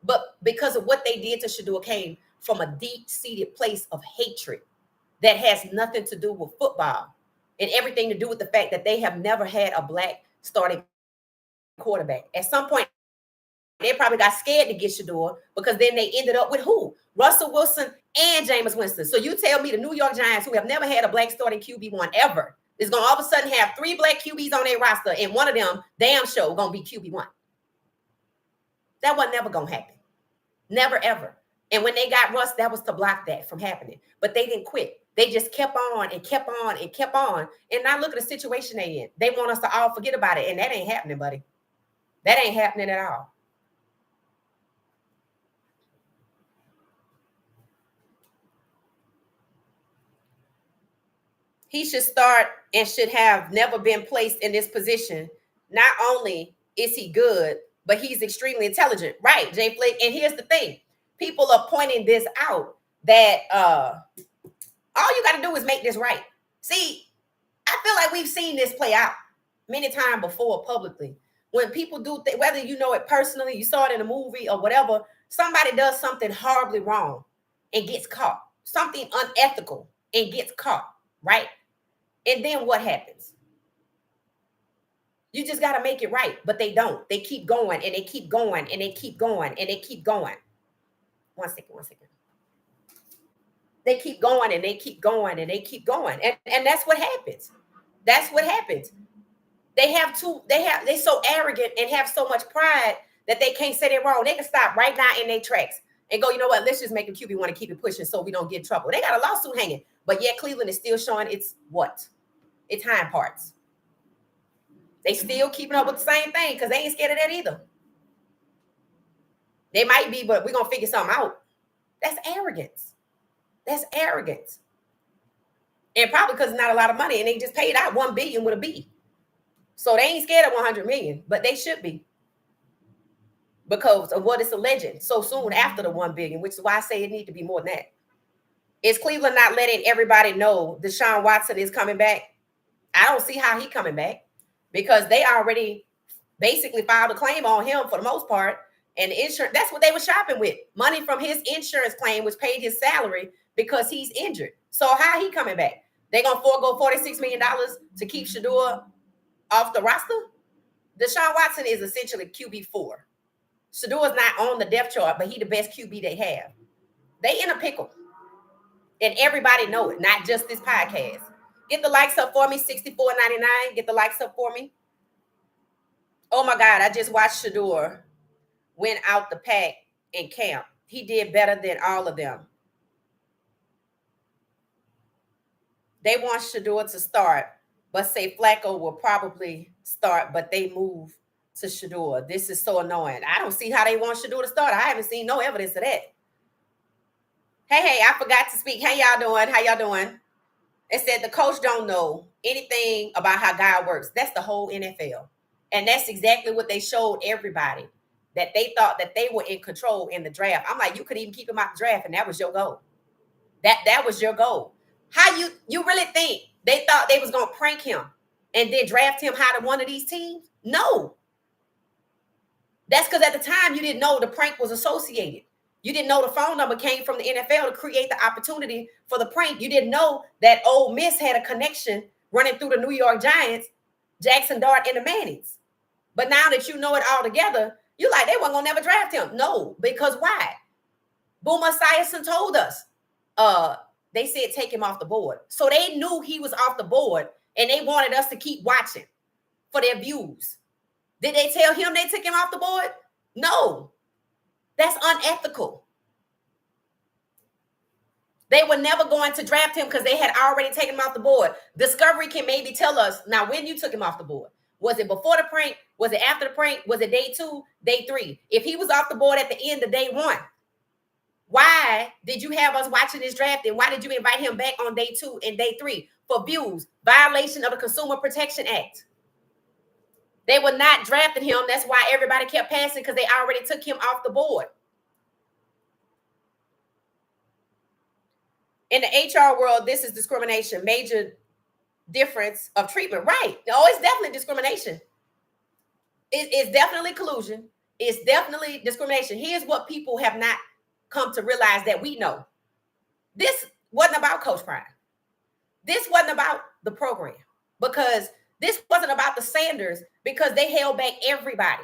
Speaker 1: But because of what they did to Shedeur came from a deep-seated place of hatred that has nothing to do with football and everything to do with the fact that they have never had a black starting quarterback. At some point, they probably got scared to get Shedeur because then they ended up with who? Russell Wilson and Jameis Winston. So you tell me the New York Giants, who have never had a black starting QB1 ever, is going to all of a sudden have 3 black QBs on their roster, and one of them, damn sure, going to be QB1. That was never going to happen. Never, ever. And when they got Russ, that was to block that from happening. But they didn't quit. They just kept on and kept on and kept on. And now look at the situation they in. They want us to all forget about it. And that ain't happening, buddy. That ain't happening at all. He should start and should have never been placed in this position. Not only is he good, but he's extremely intelligent. Right, Jay Flake? And here's the thing. People are pointing this out that all you got to do is make this right. See, I feel like we've seen this play out many times before publicly. When people do, whether you know it personally, you saw it in a movie or whatever, somebody does something horribly wrong and gets caught. Something unethical and gets caught, right? And then what happens? You just got to make it right, but they don't. They keep going and they keep going and they keep going and they keep going. One second. They keep going and they keep going and they keep going. And that's what happens. That's what happens. They're so arrogant and have so much pride that they can't say they're wrong. They can stop right now in their tracks and go, you know what, let's just make a QB want to keep it pushing so we don't get in trouble. They got a lawsuit hanging, but yet Cleveland is still showing its what? Its hind parts. They still keeping up with the same thing because they ain't scared of that either. They might be, but we're going to figure something out. That's arrogance. That's arrogance. And probably because it's not a lot of money and they just paid out $1 billion with a B. So they ain't scared of 100 million, but they should be because of what it's alleged so soon after the 1 billion, which is why I say it need to be more than that. Is Cleveland not letting everybody know Deshaun Watson is coming back? I don't see how he coming back because they already basically filed a claim on him for the most part. And the insurance, that's what they were shopping with. Money from his insurance claim, which paid his salary because he's injured. So how he coming back? They're going to forego $46 million to keep Shedeur off the roster? Deshaun Watson is essentially QB4. Shedeur is not on the depth chart, but he the best QB they have. They in a pickle. And everybody know it, not just this podcast. Get the likes up for me, $64.99. Get the likes up for me. Oh my God, I just watched Shedeur went out the pack in camp. He did better than all of them. They want Shedeur to start, but say Flacco will probably start, but they move to Shedeur. This is so annoying. I don't see how they want Shedeur to start. I haven't seen no evidence of that. Hey, I forgot to speak. How y'all doing? How y'all doing? It said the coach don't know anything about how God works. That's the whole NFL. And that's exactly what they showed everybody, that they thought that they were in control in the draft. I'm like, you could even keep him out the draft, and that was your goal. That was your goal. How you really think they thought they was gonna prank him and then draft him out of one of these teams? No. That's because at the time you didn't know the prank was associated. You didn't know the phone number came from the NFL to create the opportunity for the prank. You didn't know that Ole Miss had a connection running through the New York Giants, Jackson Dart, and the Mannings. But now that you know it all together, you're like, they weren't gonna never draft him. No, because why? Boomer Esiason told us. They said take him off the board. So they knew he was off the board, and they wanted us to keep watching for their views. Did they tell him they took him off the board? No. That's unethical. They were never going to draft him because they had already taken him off the board. Discovery can maybe tell us now when you took him off the board. Was it before the prank? Was it after the prank? Was it day 2, day 3? If he was off the board at the end of day 1, why did you have us watching this draft? And why did you invite him back on day 2 and day 3 for views? Violation of the Consumer Protection Act. They were not drafting him. That's why everybody kept passing, because they already took him off the board. In the HR world, this is discrimination. Major difference of treatment. Right. Oh, it's definitely discrimination. It's definitely collusion. It's definitely discrimination. Here's what people have not come to realize that we know. This wasn't about Coach Prime. This wasn't about the program, because this wasn't about the Sanders, because they held back everybody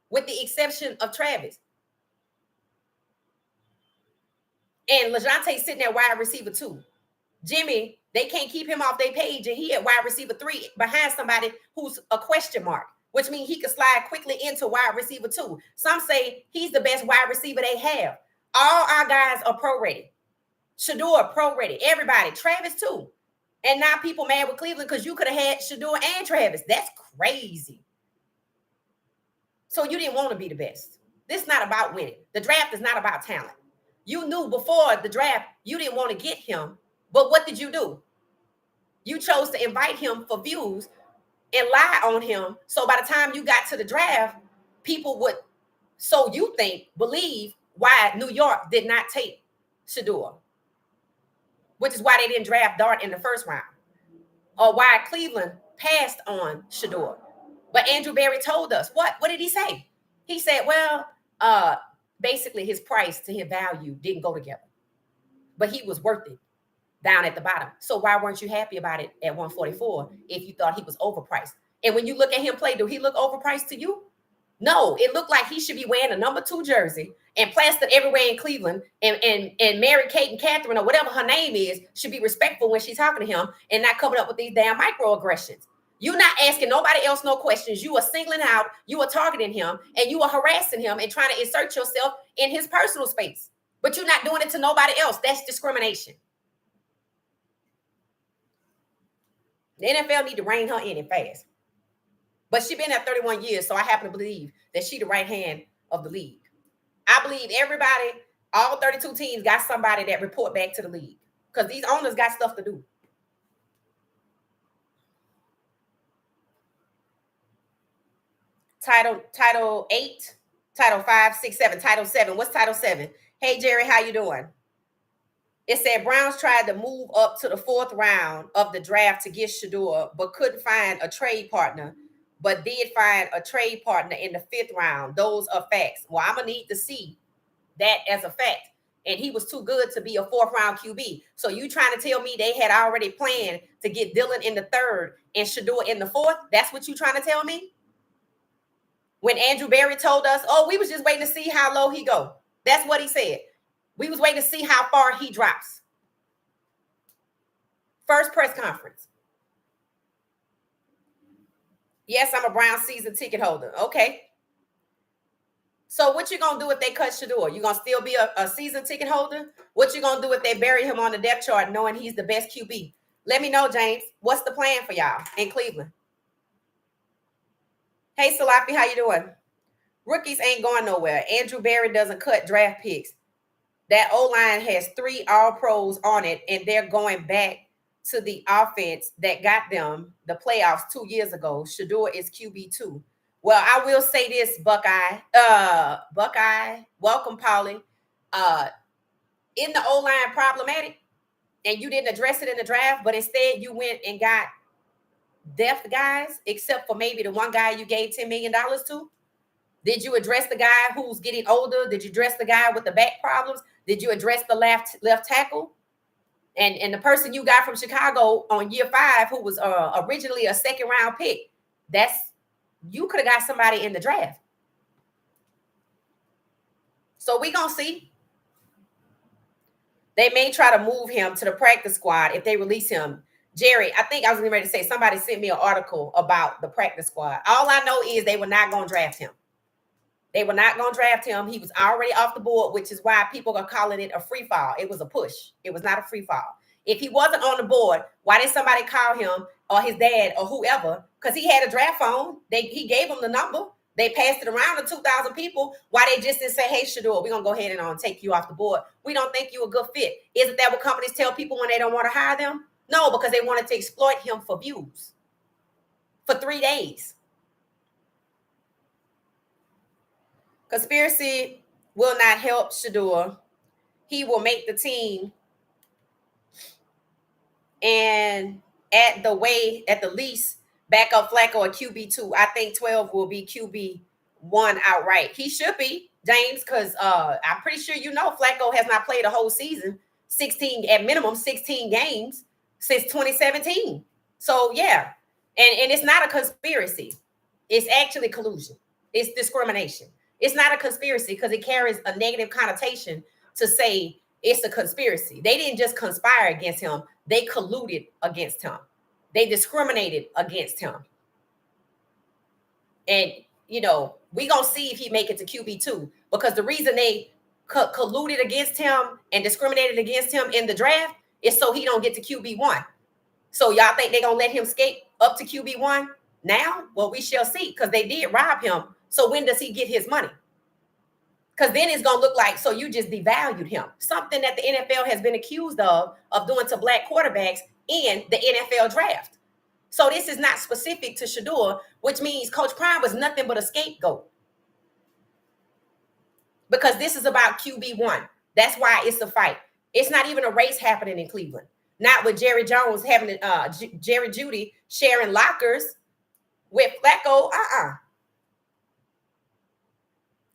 Speaker 1: with the exception of Travis. And LaJohntay sitting at wide receiver 2. Jimmy, they can't keep him off their page, and he at wide receiver 3 behind somebody who's a question mark, which means he could slide quickly into wide receiver 2. Some say he's the best wide receiver they have. All our guys are pro ready. Shedeur pro ready. Everybody. Travis too. And now people mad with Cleveland because you could have had Shedeur and Travis. That's crazy. So you didn't want to be the best. This is not about winning. The draft is not about talent. You knew before the draft you didn't want to get him, but what did you do? You chose to invite him for views and lie on him. So by the time you got to the draft, people would, so you think, believe why New York did not take Shedeur, which is why they didn't draft Dart in the first round, or why Cleveland passed on Shedeur. But Andrew Berry told us, what did he say? He said, well, basically his price to his value didn't go together, but he was worth it down at the bottom. So why weren't you happy about it at 144 if you thought he was overpriced? And when you look at him play, do he look overpriced to you? No, it looked like he should be wearing a number 2 jersey and plastered everywhere in Cleveland. And Mary Kate and Catherine, or whatever her name is, should be respectful when she's talking to him and not coming up with these damn microaggressions. You're not asking nobody else no questions. You are singling out, you are targeting him, and you are harassing him and trying to insert yourself in his personal space. But you're not doing it to nobody else. That's discrimination. The NFL need to rein her in and fast. But she's been there 31 years, so I happen to believe that she's the right hand of the league. I believe everybody, all 32 teams, got somebody that report back to the league, because these owners got stuff to do. Title 8, Title 5, 6, 7, Title 7. What's Title 7? Hey, Jerry, how you doing? It said Browns tried to move up to the 4th round of the draft to get Shedeur, but couldn't find a trade partner, but did find a trade partner in the 5th round. Those are facts. Well, I'm going to need to see that as a fact. And he was too good to be a 4th round QB. So you trying to tell me they had already planned to get Dillon in the 3rd and Shedeur in the 4th? That's what you trying to tell me? When Andrew Berry told us, oh, we was just waiting to see how low he go. That's what he said. We was waiting to see how far he drops. First press conference. Yes, I'm a Brown season ticket holder. Okay. So what you going to do if they cut Shedeur? You going to still be a season ticket holder? What you going to do if they bury him on the depth chart knowing he's the best QB? Let me know, James. What's the plan for y'all in Cleveland? Hey, Salafi, how you doing? Rookies ain't going nowhere. Andrew Berry doesn't cut draft picks. That O-line has 3 All-Pros on it, and they're going back to the offense that got them the playoffs 2 years ago. Shedeur is QB2. Well, I will say this, Buckeye. Buckeye, welcome, Paulie. Uh, in the O line problematic, and you didn't address it in the draft, but instead you went and got depth guys, except for maybe the one guy you gave $10 million to. Did you address the guy who's getting older? Did you address the guy with the back problems? Did you address the left tackle? And the person you got from Chicago on year 5, who was originally a second round pick, you could have got somebody in the draft. So we gonna see. They may try to move him to the practice squad if they release him. Jerry, I think I was getting ready to say, somebody sent me an article about the practice squad. All I know is they were not going to draft him. They were not going to draft him. He was already off the board, which is why people are calling it a free fall. It was a push. It was not a free fall. If he wasn't on the board, why didn't somebody call him or his dad or whoever? Because he had a draft phone. He gave him the number. They passed it around to 2,000 people. Why they just didn't say, hey, Shedeur, we're going to go ahead and take you off the board. We don't think you're a good fit. Isn't that what companies tell people when they don't want to hire them? No, because they wanted to exploit him for views for 3 days. Conspiracy will not help Shedeur. He will make the team. And at the least, back up Flacco at QB2. I think 12 will be QB1 outright. He should be, James, because I'm pretty sure Flacco has not played a whole season, 16 at minimum, 16 games since 2017. So, yeah. And it's not a conspiracy. It's actually collusion. It's discrimination. It's not a conspiracy because it carries a negative connotation to say it's a conspiracy. They didn't just conspire against him. They colluded against him. They discriminated against him. And, we're going to see if he make it to QB2, because the reason they colluded against him and discriminated against him in the draft is so he don't get to QB1. So y'all think they're going to let him skate up to QB1 now? Well, we shall see, because they did rob him. So when does he get his money? Because then it's going to look like, so you just devalued him. Something that the NFL has been accused of doing to black quarterbacks in the NFL draft. So this is not specific to Shedeur, which means Coach Prime was nothing but a scapegoat. Because this is about QB1. That's why it's a fight. It's not even a race happening in Cleveland. Not with Jerry Jones having Jerry Jeudy sharing lockers with Flacco.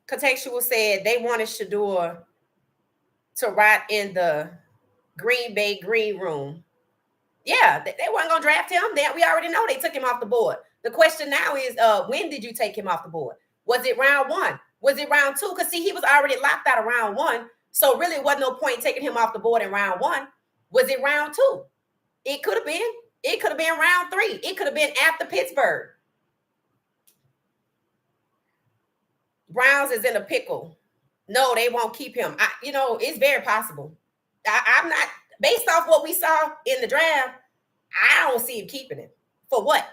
Speaker 1: Contextual said they wanted Shedeur to rot in the Green Bay green room. Yeah, they weren't going to draft him. We already know they took him off the board. The question now is, when did you take him off the board? Was it round 1? Was it round 2? Because, see, he was already locked out of round 1. So, really, wasn't no point taking him off the board in round 1. Was it round 2? It could have been. It could have been round 3. It could have been after Pittsburgh. Browns is in a pickle. No, they won't keep him. It's very possible. I'm not, based off what we saw in the draft, I don't see him keeping him. For what?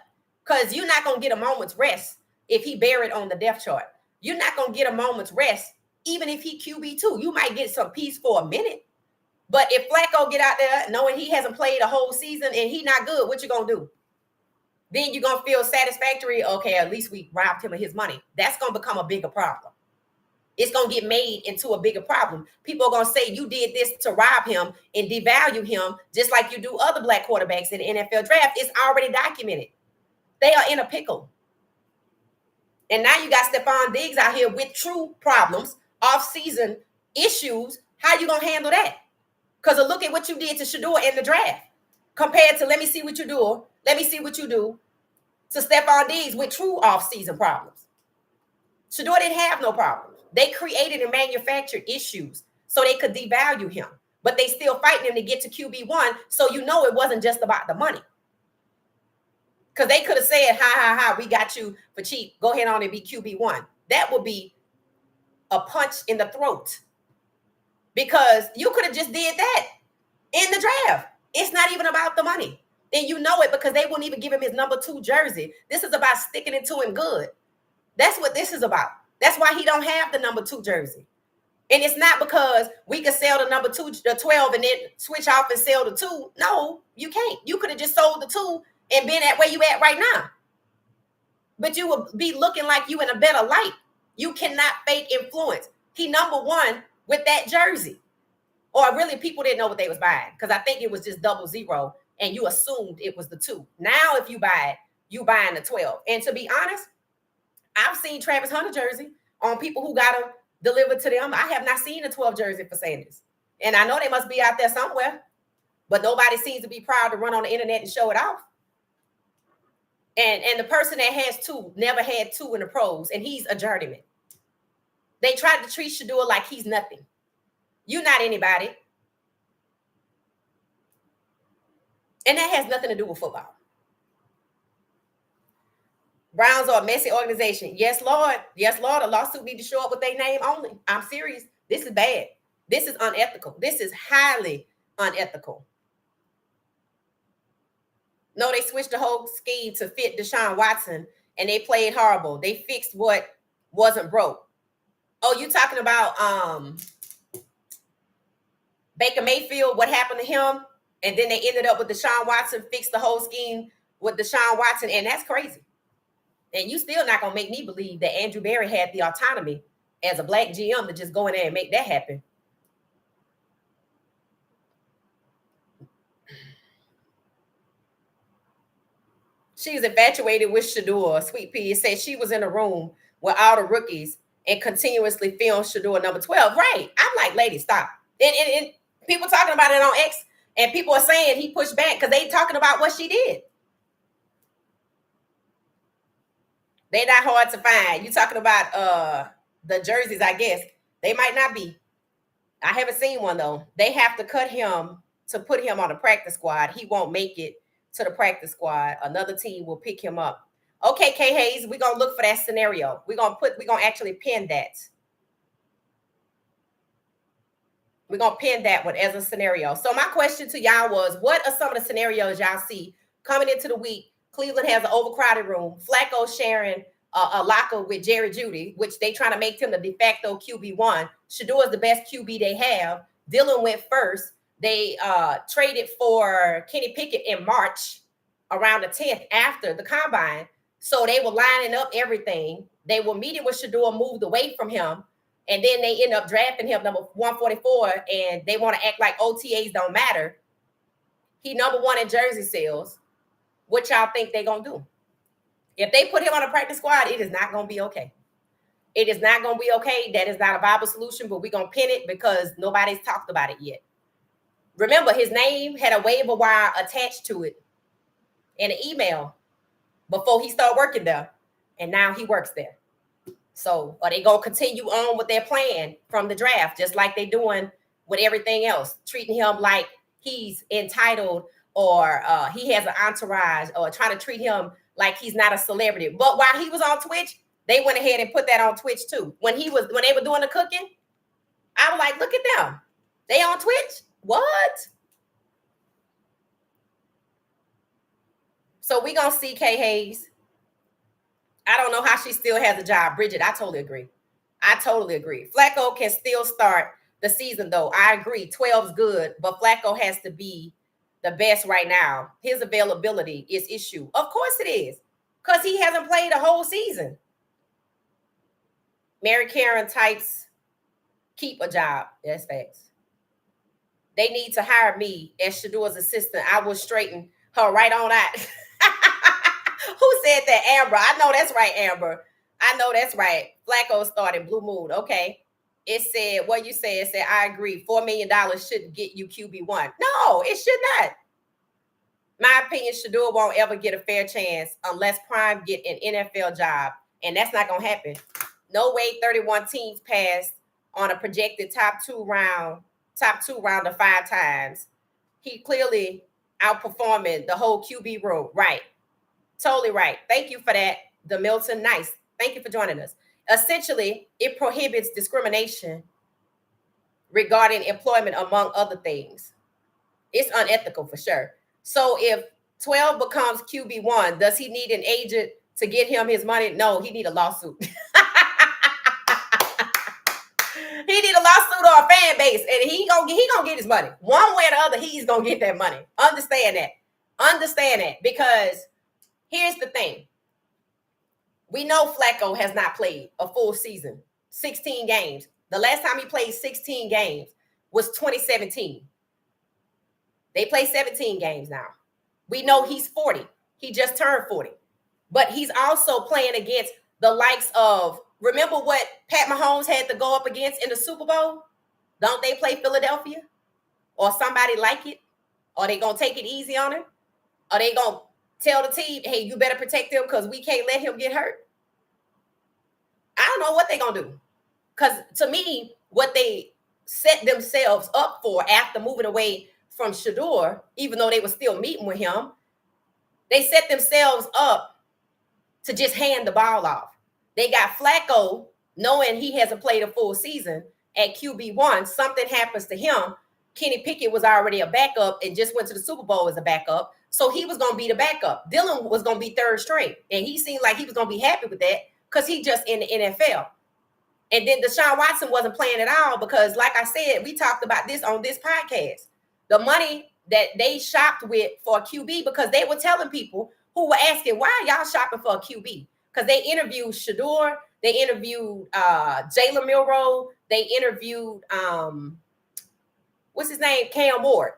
Speaker 1: Because you're not going to get a moment's rest if he buried on the depth chart. You're not going to get a moment's rest even if he QB2. You might get some peace for a minute. But if Flacco get out there knowing he hasn't played a whole season and he not good, what you going to do? Then you're going to feel satisfactory. Okay, at least we robbed him of his money. That's going to become a bigger problem. It's going to get made into a bigger problem. People are going to say you did this to rob him and devalue him, just like you do other black quarterbacks in the NFL draft. It's already documented. They are in a pickle. And now you got Stephon Diggs out here with true problems, off-season issues. How you going to handle that? Because look at what you did to Shedeur in the draft compared to let me see what you do. Let me see what you do to Stephon Diggs with true off-season problems. Shedeur didn't have no problems. They created and manufactured issues so they could devalue him. But they still fighting him to get to QB1, so it wasn't just about the money. Because they could have said, ha, we got you for cheap. Go ahead on and be QB1. That would be a punch in the throat. Because you could have just did that in the draft. It's not even about the money. And you know it because they wouldn't even give him his number 2 jersey. This is about sticking it to him good. That's what this is about. That's why he don't have the number 2 jersey. And it's not because we could sell the number 2, the 12, and then switch off and sell the 2. No, you can't. You could have just sold the 2 and been at where you at right now. but you will be looking like you in a better light. You cannot fake influence. He number one with that jersey. Or really, people didn't know what they was buying because I think it was just 00 and you assumed it was the 2. Now, if you buy it, you buying the 12. And to be honest, I've seen Travis Hunter jersey on people who got them delivered to them. I have not seen a 12 jersey for Sanders. And I know they must be out there somewhere, but nobody seems to be proud to run on the internet and show it off. And the person that has 2 never had 2 in the pros, and he's a journeyman. They tried to treat Shedeur like he's nothing. You're not anybody. And that has nothing to do with football. Browns are a messy organization. Yes, Lord. Yes, Lord. A lawsuit need to show up with their name only. I'm serious. This is bad. This is unethical. This is highly unethical. No, they switched the whole scheme to fit Deshaun Watson, and they played horrible. They fixed what wasn't broke. Oh, you talking about Baker Mayfield, what happened to him? And then they ended up with Deshaun Watson, fixed the whole scheme with Deshaun Watson, and that's crazy. And you still not going to make me believe that Andrew Berry had the autonomy as a black GM to just go in there and make that happen. She was infatuated with Shedeur. Sweet Pea said she was in a room with all the rookies and continuously filmed Shedeur number 12. Right. I'm like, lady, stop. And people talking about it on X, and people are saying he pushed back because they talking about what she did. They're not hard to find. You talking about the jerseys, I guess. They might not be. I haven't seen one, though. They have to cut him to put him on the practice squad. He won't make it to the practice squad. Another team will pick him up. Okay, K Hayes, we're going to look for that scenario. We're going to actually pin that. We're going to pin that one as a scenario. So my question to y'all was, what are some of the scenarios y'all see coming into the week? Cleveland has an overcrowded room. Flacco sharing a locker with Jerry Jeudy, which they trying to make him the de facto QB1. Shedeur is the best QB they have. Dylan went first. They traded for Kenny Pickett in March, around the 10th after the combine. So they were lining up everything. They were meeting with Shedeur, moved away from him. And then they end up drafting him number 144, and they want to act like OTAs don't matter. He number 1 in jersey sales. What y'all think they going to do? If they put him on a practice squad, it is not going to be okay. It is not going to be okay. That is not a viable solution, but we're going to pin it because nobody's talked about it yet. Remember, his name had a waiver wire attached to it in an email before he started working there, and now he works there. So are they going to continue on with their plan from the draft, just like they're doing with everything else, treating him like he's entitled or he has an entourage, or trying to treat him like he's not a celebrity? But while he was on Twitch, they went ahead and put that on Twitch too. When they were doing the cooking, I was like, look at them. They on Twitch? What? So we going to see K Hayes. I don't know how she still has a job. Bridget, I totally agree. Flacco can still start the season, though. I agree. 12 is good, but Flacco has to be the best right now. His availability is issue. Of course it is, because he hasn't played a whole season. Mary Karen types, keep a job. That's facts. They need to hire me as Shedeur's assistant. I will straighten her right on out. Who said that? Amber. I know that's right, Amber. I know that's right. Flacco started Blue Moon. Okay. It said, what you said, it said, I agree. $4 million shouldn't get you QB1. No, it should not. My opinion, Shedeur won't ever get a fair chance unless Prime get an NFL job. And that's not going to happen. No way 31 teams passed on a projected top two rounder 5 times. He clearly outperforming the whole QB room. Right. Totally right. Thank you for that, the Milton. Nice. Thank you for joining us. Essentially, it prohibits discrimination regarding employment, among other things. It's unethical for sure. So if 12 becomes QB1, does he need an agent to get him his money? No, he need a lawsuit. He need a lawsuit or a fan base, and he gonna get his money. One way or the other, he's gonna get that money. Understand that. Because here's the thing. We know Flacco has not played a full season, 16 games. The last time he played 16 games was 2017. They play 17 games now. We know he's 40. He just turned 40. But he's also playing against the likes of, remember what Pat Mahomes had to go up against in the Super Bowl? Don't they play Philadelphia? Or somebody like it? Are they going to take it easy on him? Are they going to tell the team, hey, you better protect him because we can't let him get hurt? I don't know what they're going to do. Because to me, what they set themselves up for after moving away from Shedeur, even though they were still meeting with him, they set themselves up to just hand the ball off. They got Flacco, knowing he hasn't played a full season at QB1. Something happens to him. Kenny Pickett was already a backup and just went to the Super Bowl as a backup. So he was going to be the backup. Dylan was going to be third string. And he seemed like he was going to be happy with that because he just in the NFL. And then Deshaun Watson wasn't playing at all because, like I said, we talked about this on this podcast. The money that they shopped with for a QB, because they were telling people who were asking, why are y'all shopping for a QB? Because they interviewed Shedeur, they interviewed Jalen Milroe, they interviewed, what's his name? Cam Ward.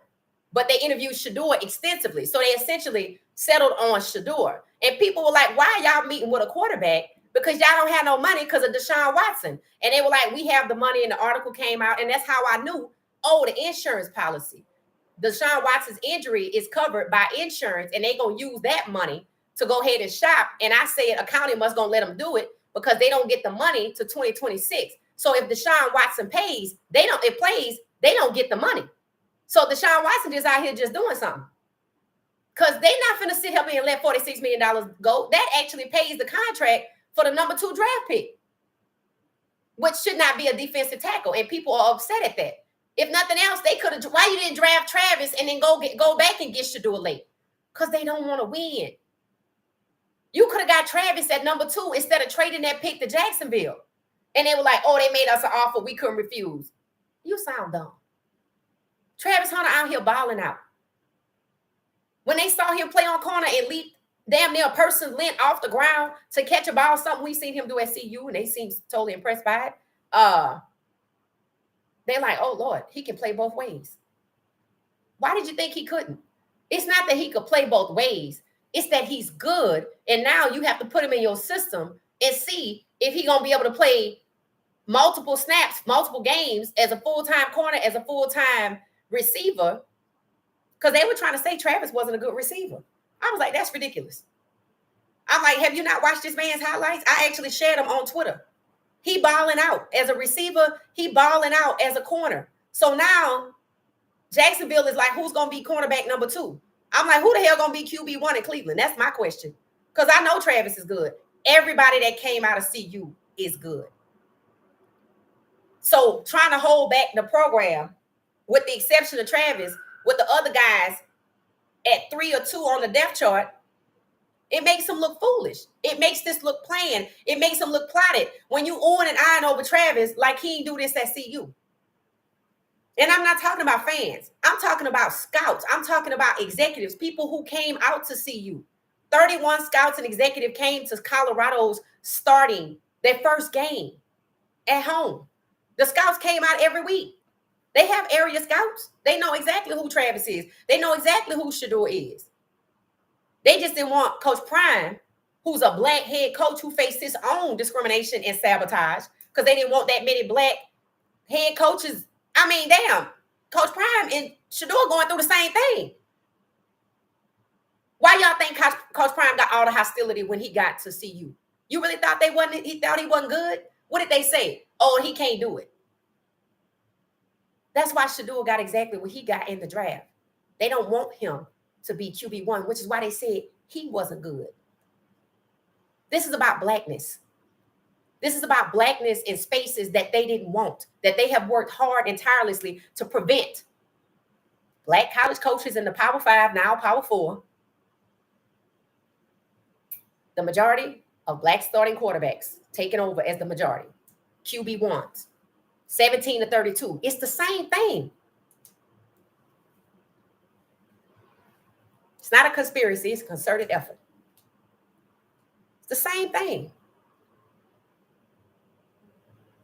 Speaker 1: But they interviewed Shedeur extensively. So they essentially settled on Shedeur. And people were like, why are y'all meeting with a quarterback? Because y'all don't have no money because of Deshaun Watson. And they were like, we have the money, and the article came out. And that's how I knew, oh, the insurance policy. Deshaun Watson's injury is covered by insurance, and they're going to use that money to go ahead and shop. And I said accounting must going to let them do it because they don't get the money to 2026. So if Deshaun Watson plays, they don't get the money. So Deshaun Watson just out here just doing something. Because they're not finna sit here and let $46 million go. That actually pays the contract for the number 2 draft pick, which should not be a defensive tackle. And people are upset at that. If nothing else, they could have. Why you didn't draft Travis and then go back and get Shedeur late? Because they don't want to win. You could have got Travis at number 2 instead of trading that pick to Jacksonville. And they were like, oh, they made us an offer we couldn't refuse. You sound dumb. Travis Hunter out here balling out. When they saw him play on corner and leap damn near a person's length off the ground to catch a ball, something we seen him do at CU, and they seem totally impressed by it. They're like, oh, Lord, he can play both ways. Why did you think he couldn't? It's not that he could play both ways. It's that he's good, and now you have to put him in your system and see if he's going to be able to play multiple snaps, multiple games as a full-time corner, as a full-time receiver, because they were trying to say Travis wasn't a good receiver. I was like, that's ridiculous. I'm like, have you not watched this man's highlights? I actually shared them on Twitter. He balling out as a receiver. He balling out as a corner. So now Jacksonville is like, who's going to be cornerback number 2? I'm like, who the hell going to be QB1 in Cleveland? That's my question. Because I know Travis is good. Everybody that came out of CU is good. So trying to hold back the program, with the exception of Travis, with the other guys at 3 or 2 on the depth chart, it makes them look foolish. It makes this look planned. It makes them look plotted. When you on and eyeing over Travis, like he ain't do this at CU. And I'm not talking about fans. I'm talking about scouts. I'm talking about executives, people who came out to CU. 31 scouts and executive came to Colorado's starting their first game at home. The scouts came out every week. They have area scouts. They know exactly who Travis is. They know exactly who Shedeur is. They just didn't want Coach Prime, who's a black head coach who faced his own discrimination and sabotage, because they didn't want that many black head coaches. I mean, damn, Coach Prime and Shedeur going through the same thing. Why y'all think Coach Prime got all the hostility when he got to CU? You really thought he thought he wasn't good? What did they say? Oh, he can't do it. That's why Shedeur got exactly what he got in the draft. They don't want him to be QB1, which is why they said he wasn't good. This is about blackness. This is about blackness in spaces that they didn't want, that they have worked hard and tirelessly to prevent. Black college coaches in the Power 5, now Power 4. The majority of black starting quarterbacks taking over as the majority. QB1s. 17 to 32. It's the same thing. It's not a conspiracy. It's a concerted effort. It's the same thing.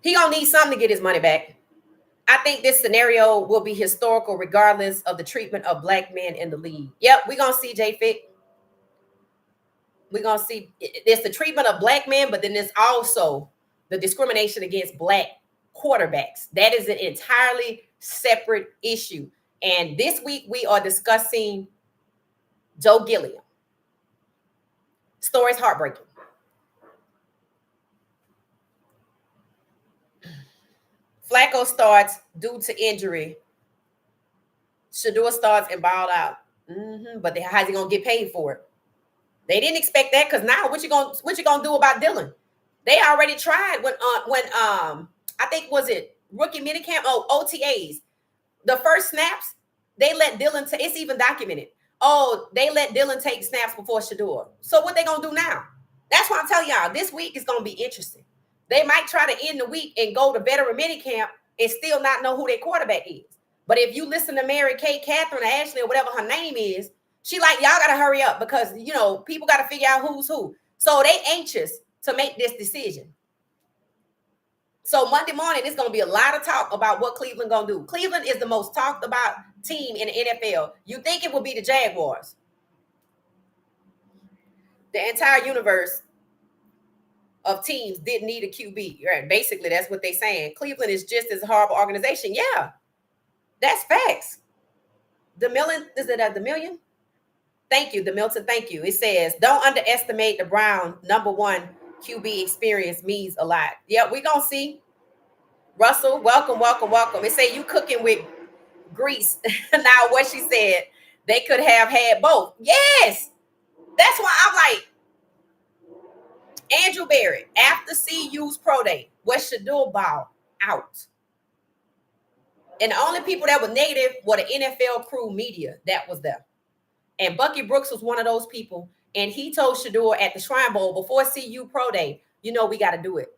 Speaker 1: He gonna need something to get his money back. I think this scenario will be historical regardless of the treatment of black men in the league. Yep, we're gonna see J Fit. We're gonna see there's the treatment of black men, but then there's also the discrimination against black quarterbacks. That is an entirely separate issue. And this week we are discussing Joe Gilliam. Story's heartbreaking. Flacco starts due to injury. Shedeur starts and balled out. But how's he gonna get paid for it? They didn't expect that because now what you gonna do about Dylan? They already tried when I think was it rookie minicamp? Oh, OTAs. The first snaps they let Dylan. It's even documented. Oh, they let Dylan take snaps before Shedeur. So what they gonna do now? That's why I'm telling y'all this week is gonna be interesting. They might try to end the week and go to veteran minicamp and still not know who their quarterback is. But if you listen to Mary Kay, Catherine, or Ashley, or whatever her name is, she like, y'all gotta hurry up because people gotta figure out who's who. So they anxious to make this decision. So Monday morning, it's gonna be a lot of talk about what Cleveland gonna do. Cleveland is the most talked about team in the NFL. You think it would be the Jaguars? The entire universe of teams didn't need a QB. Right? Basically, that's what they're saying. Cleveland is just as horrible organization. Yeah, that's facts. The million, is it the million? Thank you, the Milton. Thank you. It says, don't underestimate the Brown number one QB experience means a lot. Yeah, we're gonna see. Russell, welcome, welcome, welcome. It say you cooking with grease. Now, what she said, they could have had both. Yes, that's why I'm like, Andrew Barrett, after CU's pro day, was Shedeur ball out. And the only people that were negative were the NFL crew media that was there. And Bucky Brooks was one of those people. And he told Shedeur at the Shrine Bowl before CU pro day, we got to do it.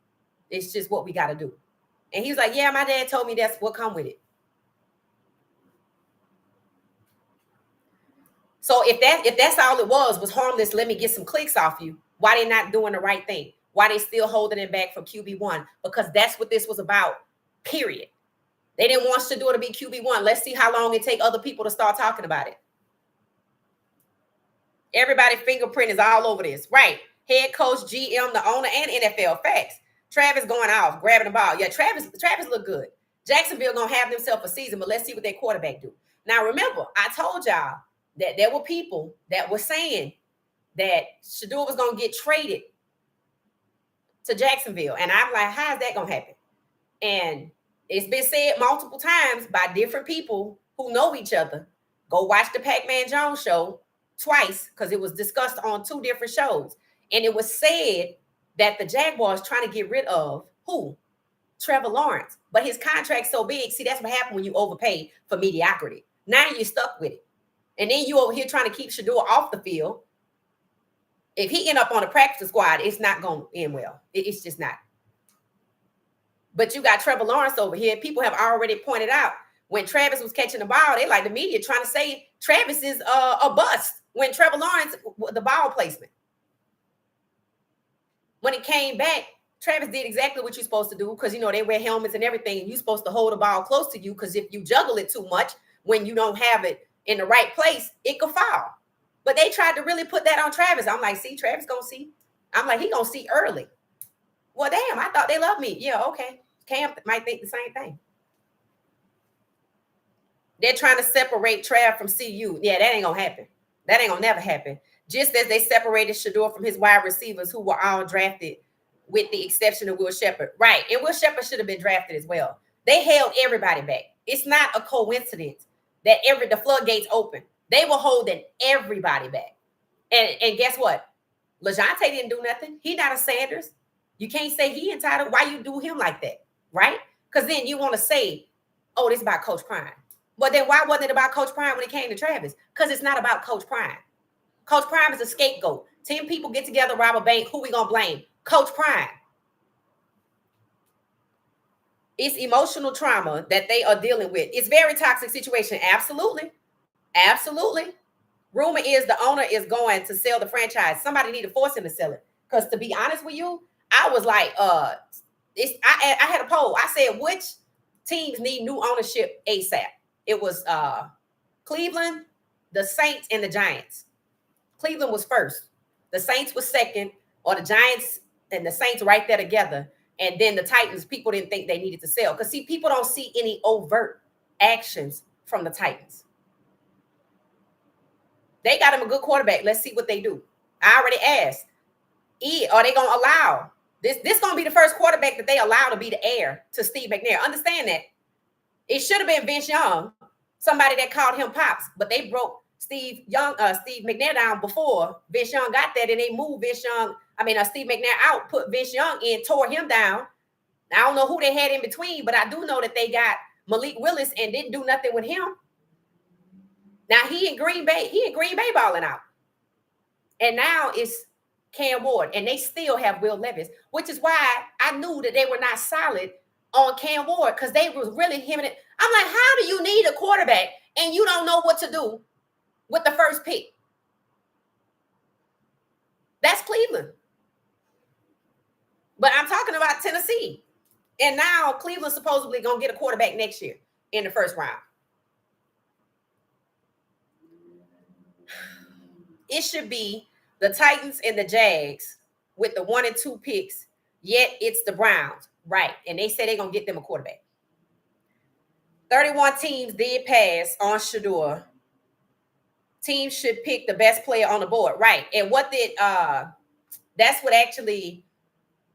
Speaker 1: It's just what we got to do. And he was like, yeah, my dad told me that's what come with it. So if that's all it was harmless, let me get some clicks off you. Why they not doing the right thing? Why they still holding it back from QB1? Because that's what this was about, period. They didn't want Shedeur to be QB1. Let's see how long it take other people to start talking about it. Everybody's fingerprint is all over this. Right. Head coach, GM, the owner, and NFL. Facts. Travis going off, grabbing the ball. Yeah, Travis look good. Jacksonville going to have themselves a season, but let's see what their quarterback do. Now, remember, I told y'all that there were people that were saying that Shedeur was going to get traded to Jacksonville. And I'm like, how is that going to happen? And it's been said multiple times by different people who know each other. Go watch the Pac-Man Jones show twice because it was discussed on two different shows. And it was said that the Jaguars trying to get rid of who? Trevor Lawrence. But his contract's so big. See, that's what happened when you overpay for mediocrity. Now you're stuck with it. And then you over here trying to keep Shedeur off the field. If he end up on the practice squad, it's not going to end well. It's just not. But you got Trevor Lawrence over here. People have already pointed out when Travis was catching the ball, they like the media trying to say Travis is a bust. When Trevor Lawrence, the ball placement. When it came back, Travis did exactly what you're supposed to do because, they wear helmets and everything. And you're supposed to hold the ball close to you because if you juggle it too much, when you don't have it in the right place, it could foul. But they tried to really put that on Travis. I'm like, see, Travis going to see. I'm like, he going to see early. Well, damn, I thought they loved me. Yeah, okay. Cam might think the same thing. They're trying to separate Trav from CU. Yeah, that ain't going to happen. That ain't going to never happen. Just as they separated Shedeur from his wide receivers who were all drafted with the exception of Will Shepherd. Right. And Will Shepherd should have been drafted as well. They held everybody back. It's not a coincidence that the floodgates open. They were holding everybody back. And guess what? LaJohntay didn't do nothing. He not a Sanders. You can't say he entitled. Why you do him like that? Right? Because then you want to say, oh, this is about Coach Prime. But then why wasn't it about Coach Prime when it came to Travis? Because it's not about Coach Prime. Coach Prime is a scapegoat. 10 people get together, rob a bank. Who we going to blame? Coach Prime. It's emotional trauma that they are dealing with. It's very toxic situation. Absolutely. Absolutely. Rumor is the owner is going to sell the franchise. Somebody need to force him to sell it. Because to be honest with you, I was like, I had a poll. I said, which teams need new ownership ASAP? It was Cleveland, the Saints, and the Giants. Cleveland was first. The Saints was second, or the Giants and the Saints right there together. And then the Titans, people didn't think they needed to sell. Because, see, people don't see any overt actions from the Titans. They got him a good quarterback. Let's see what they do. I already asked, are they going to allow this going to be the first quarterback that they allow to be the heir to Steve McNair? Understand that. It should have been Vince Young, somebody that called him Pops, but they broke Steve McNair down before Vince Young got that, and they moved Steve McNair out, put Vince Young in, tore him down. I don't know who they had in between, but I do know that they got Malik Willis and didn't do nothing with him. Now he in Green Bay balling out. And now it's Cam Ward, and they still have Will Levis, which is why I knew that they were not solid on Cam Ward, because they was really him and it. I'm like, how do you need a quarterback and you don't know what to do with the first pick? That's Cleveland. But I'm talking about Tennessee. And now Cleveland's supposedly going to get a quarterback next year in the first round. It should be the Titans and the Jags with the 1 and 2 picks, yet it's the Browns. Right. And they say they're going to get them a quarterback. 31 teams did pass on Shedeur. Teams should pick the best player on the board. Right. And that's what actually,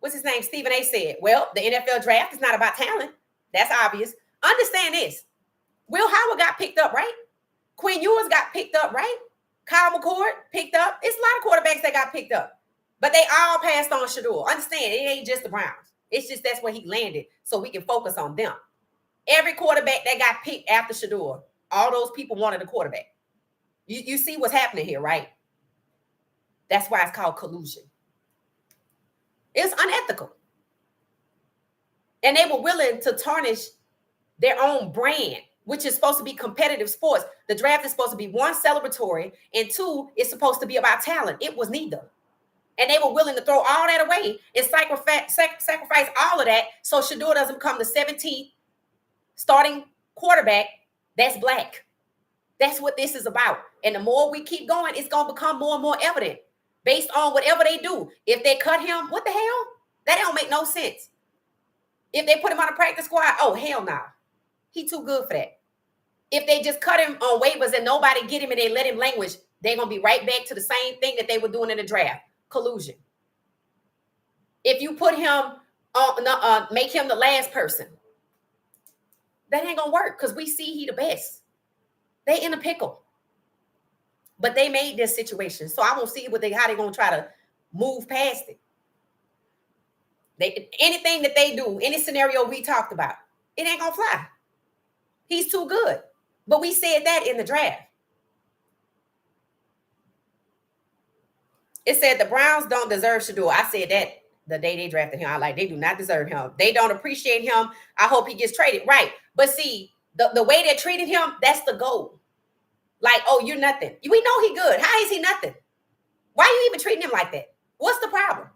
Speaker 1: what's his name? Stephen A said. Well, the NFL draft is not about talent. That's obvious. Understand this. Will Howard got picked up, right? Quinn Ewers got picked up, right? Kyle McCord picked up. It's a lot of quarterbacks that got picked up. But they all passed on Shedeur. Understand, it ain't just the Browns. It's just that's where he landed, so we can focus on them. Every quarterback that got picked after Shedeur, all those people wanted a quarterback. You see what's happening here, right? That's why it's called collusion. It's unethical. And they were willing to tarnish their own brand, which is supposed to be competitive sports. The draft is supposed to be 1, celebratory, and 2, it's supposed to be about talent. It was neither. And they were willing to throw all that away and sacrifice all of that so Shedeur doesn't become the 17th starting quarterback that's black. That's what this is about. And the more we keep going, it's going to become more and more evident based on whatever they do. If they cut him, what the hell? That don't make no sense. If they put him on a practice squad, oh, hell no. He too good for that. If they just cut him on waivers and nobody get him and they let him languish, they're going to be right back to the same thing that they were doing in the draft. Collusion. If you put him on, make him the last person, that ain't going to work because we see he the best. They in a pickle. But they made this situation. So I won't see how they're going to try to move past it. Anything that they do, any scenario we talked about, it ain't going to fly. He's too good. But we said that in the draft. It said the Browns don't deserve Shedeur. I said that the day they drafted him. They do not deserve him. They don't appreciate him. I hope he gets traded. Right. But see, the way they treated him, that's the goal. Like, oh, you're nothing. We know he good. How is he nothing? Why are you even treating him like that? What's the problem?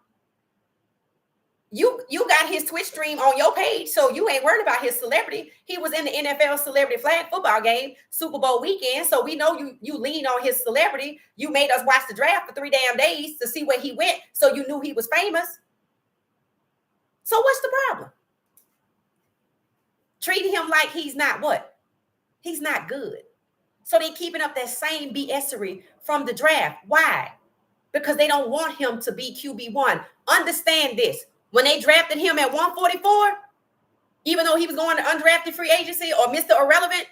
Speaker 1: You got his Twitch stream on your page, so you ain't worried about his celebrity. He was in the NFL celebrity flag football game, Super Bowl weekend, so we know you leaned on his celebrity. You made us watch the draft for 3 damn days to see where he went, so you knew he was famous. So what's the problem? Treating him like he's not what? He's not good. So they keeping up that same BS-ery from the draft. Why? Because they don't want him to be QB1. Understand this. When they drafted him at 144, even though he was going to undrafted free agency or Mr. Irrelevant,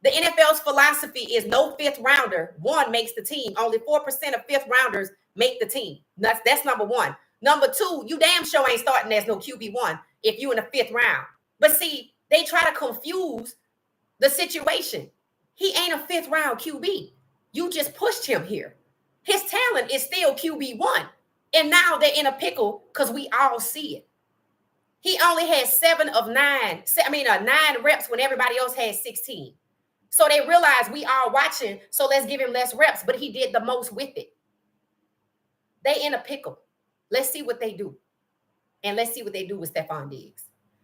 Speaker 1: the NFL's philosophy is no fifth rounder. One makes the team. Only 4% of fifth rounders make the team. That's number one. Number two, you damn sure ain't starting as no QB1 if you in the 5th round. But see, they try to confuse the situation. He ain't a 5th round QB. You just pushed him here. His talent is still QB1. And now they're in a pickle because we all see it. He only had 9 reps when everybody else had 16. So they realized we are watching, so let's give him less reps, but he did the most with it. They in a pickle. Let's see what they do. And let's see what they do with Stephon Diggs.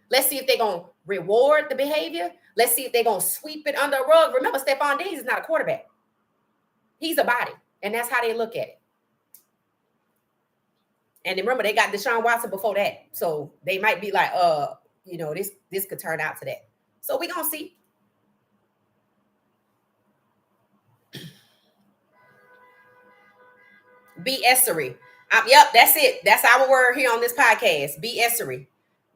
Speaker 1: Let's see if they're going to reward the behavior. Let's see if they're going to sweep it under a rug. Remember, Stephon Diggs is not a quarterback. He's a body. And that's how they look at it. And remember, they got Deshaun Watson before that. So they might be like, this could turn out to that. So we're going to see. BSery. Yep, that's it. That's our word here on this podcast. BSery.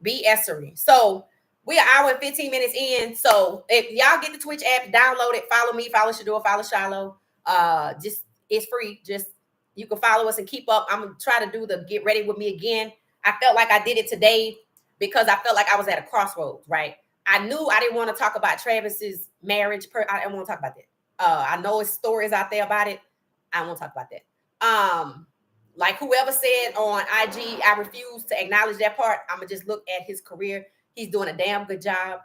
Speaker 1: BSery. So we are an hour and 15 minutes in. So if y'all get the Twitch app, download it, follow me, follow Shedeur, follow Shiloh. Just it's free. Just you can follow us and keep up. I'm gonna try to do the get ready with me again. I felt like I did it today because I felt like I was at a crossroads, right? I knew I didn't want to talk about Travis's marriage. I don't want to talk about that. I know his stories out there about it. I don't want to talk about that. Like whoever said on IG, I refuse to acknowledge that part. I'm gonna just look at his career. He's doing a damn good job.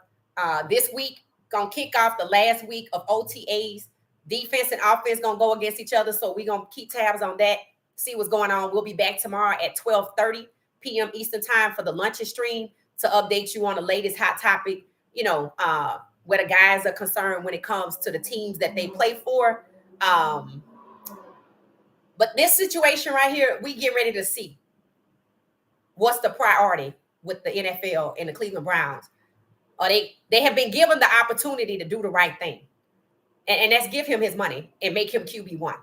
Speaker 1: This week gonna kick off the last week of OTAs. Defense and offense gonna go against each other, so we're gonna keep tabs on that. See what's going on. We'll be back tomorrow at 12:30 p.m. Eastern time for the lunch stream to update you on the latest hot topic. Where the guys are concerned when it comes to the teams that they play for. But this situation right here, we get ready to see what's the priority with the NFL and the Cleveland Browns. They have been given the opportunity to do the right thing. And that's give him his money and make him QB1.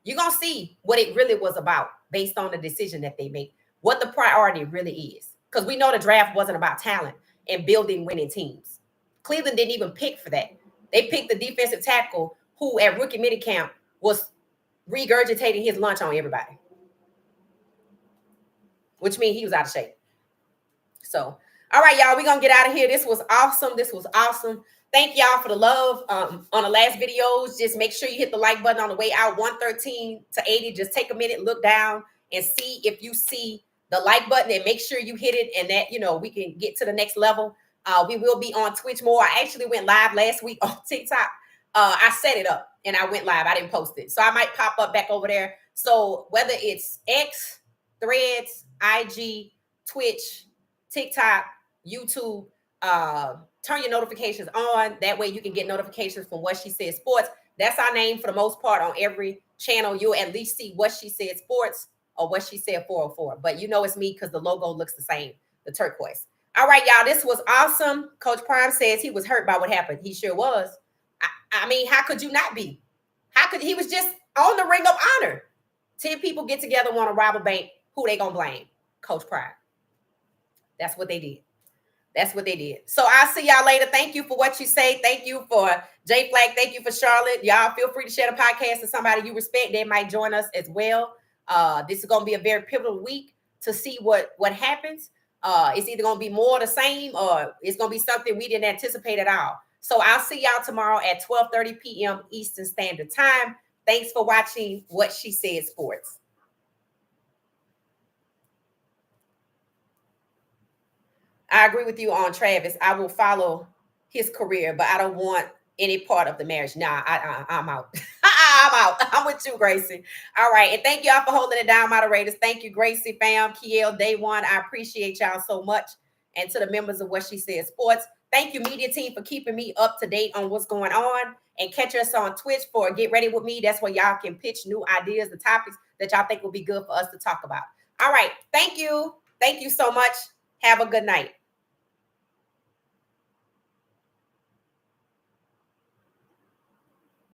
Speaker 1: You're going to see what it really was about based on the decision that they make, what the priority really is. Because we know the draft wasn't about talent and building winning teams. Cleveland didn't even pick for that. They picked the defensive tackle who at rookie minicamp was regurgitating his lunch on everybody, which means he was out of shape. So, all right, y'all, we're going to get out of here. This was awesome. Thank y'all for the love on the last videos. Just make sure you hit the like button on the way out, 113 to 80. Just take a minute, look down and see if you see the like button and make sure you hit it and that, we can get to the next level. We will be on Twitch more. I actually went live last week on TikTok. I set it up and I went live. I didn't post it. So I might pop up back over there. So whether it's X, Threads, IG, Twitch, TikTok, YouTube, turn your notifications on. That way you can get notifications from What She Said Sports. That's our name for the most part on every channel. You'll at least see What She Said Sports or What She Said 404. But it's me because the logo looks the same, the turquoise. All right, y'all, this was awesome. Coach Prime says he was hurt by what happened. He sure was. I mean, how could you not be? He was just on the Ring of Honor. 10 people get together, want to rob a bank. Who they gonna blame? Coach Prime. That's what they did. So I'll see y'all later. Thank you for what you say. Thank you for J Flag. Thank you for Charlotte. Y'all feel free to share the podcast to somebody you respect. They might join us as well. This is gonna be a very pivotal week to see what happens. It's either gonna be more of the same or it's gonna be something we didn't anticipate at all. So I'll see y'all tomorrow at 12:30 p.m. Eastern Standard Time. Thanks for watching What She Said Sports. I agree with you on Travis. I will follow his career, but I don't want any part of the marriage. Nah, I'm out. I'm out. I'm with you, Gracie. All right. And thank y'all for holding it down, moderators. Thank you, Gracie, fam, Kiel, day one. I appreciate y'all so much. And to the members of What She Said Sports, thank you, media team, for keeping me up to date on what's going on. And catch us on Twitch for Get Ready With Me. That's where y'all can pitch new ideas, the topics that y'all think will be good for us to talk about. All right. Thank you. Thank you so much. Have a good night.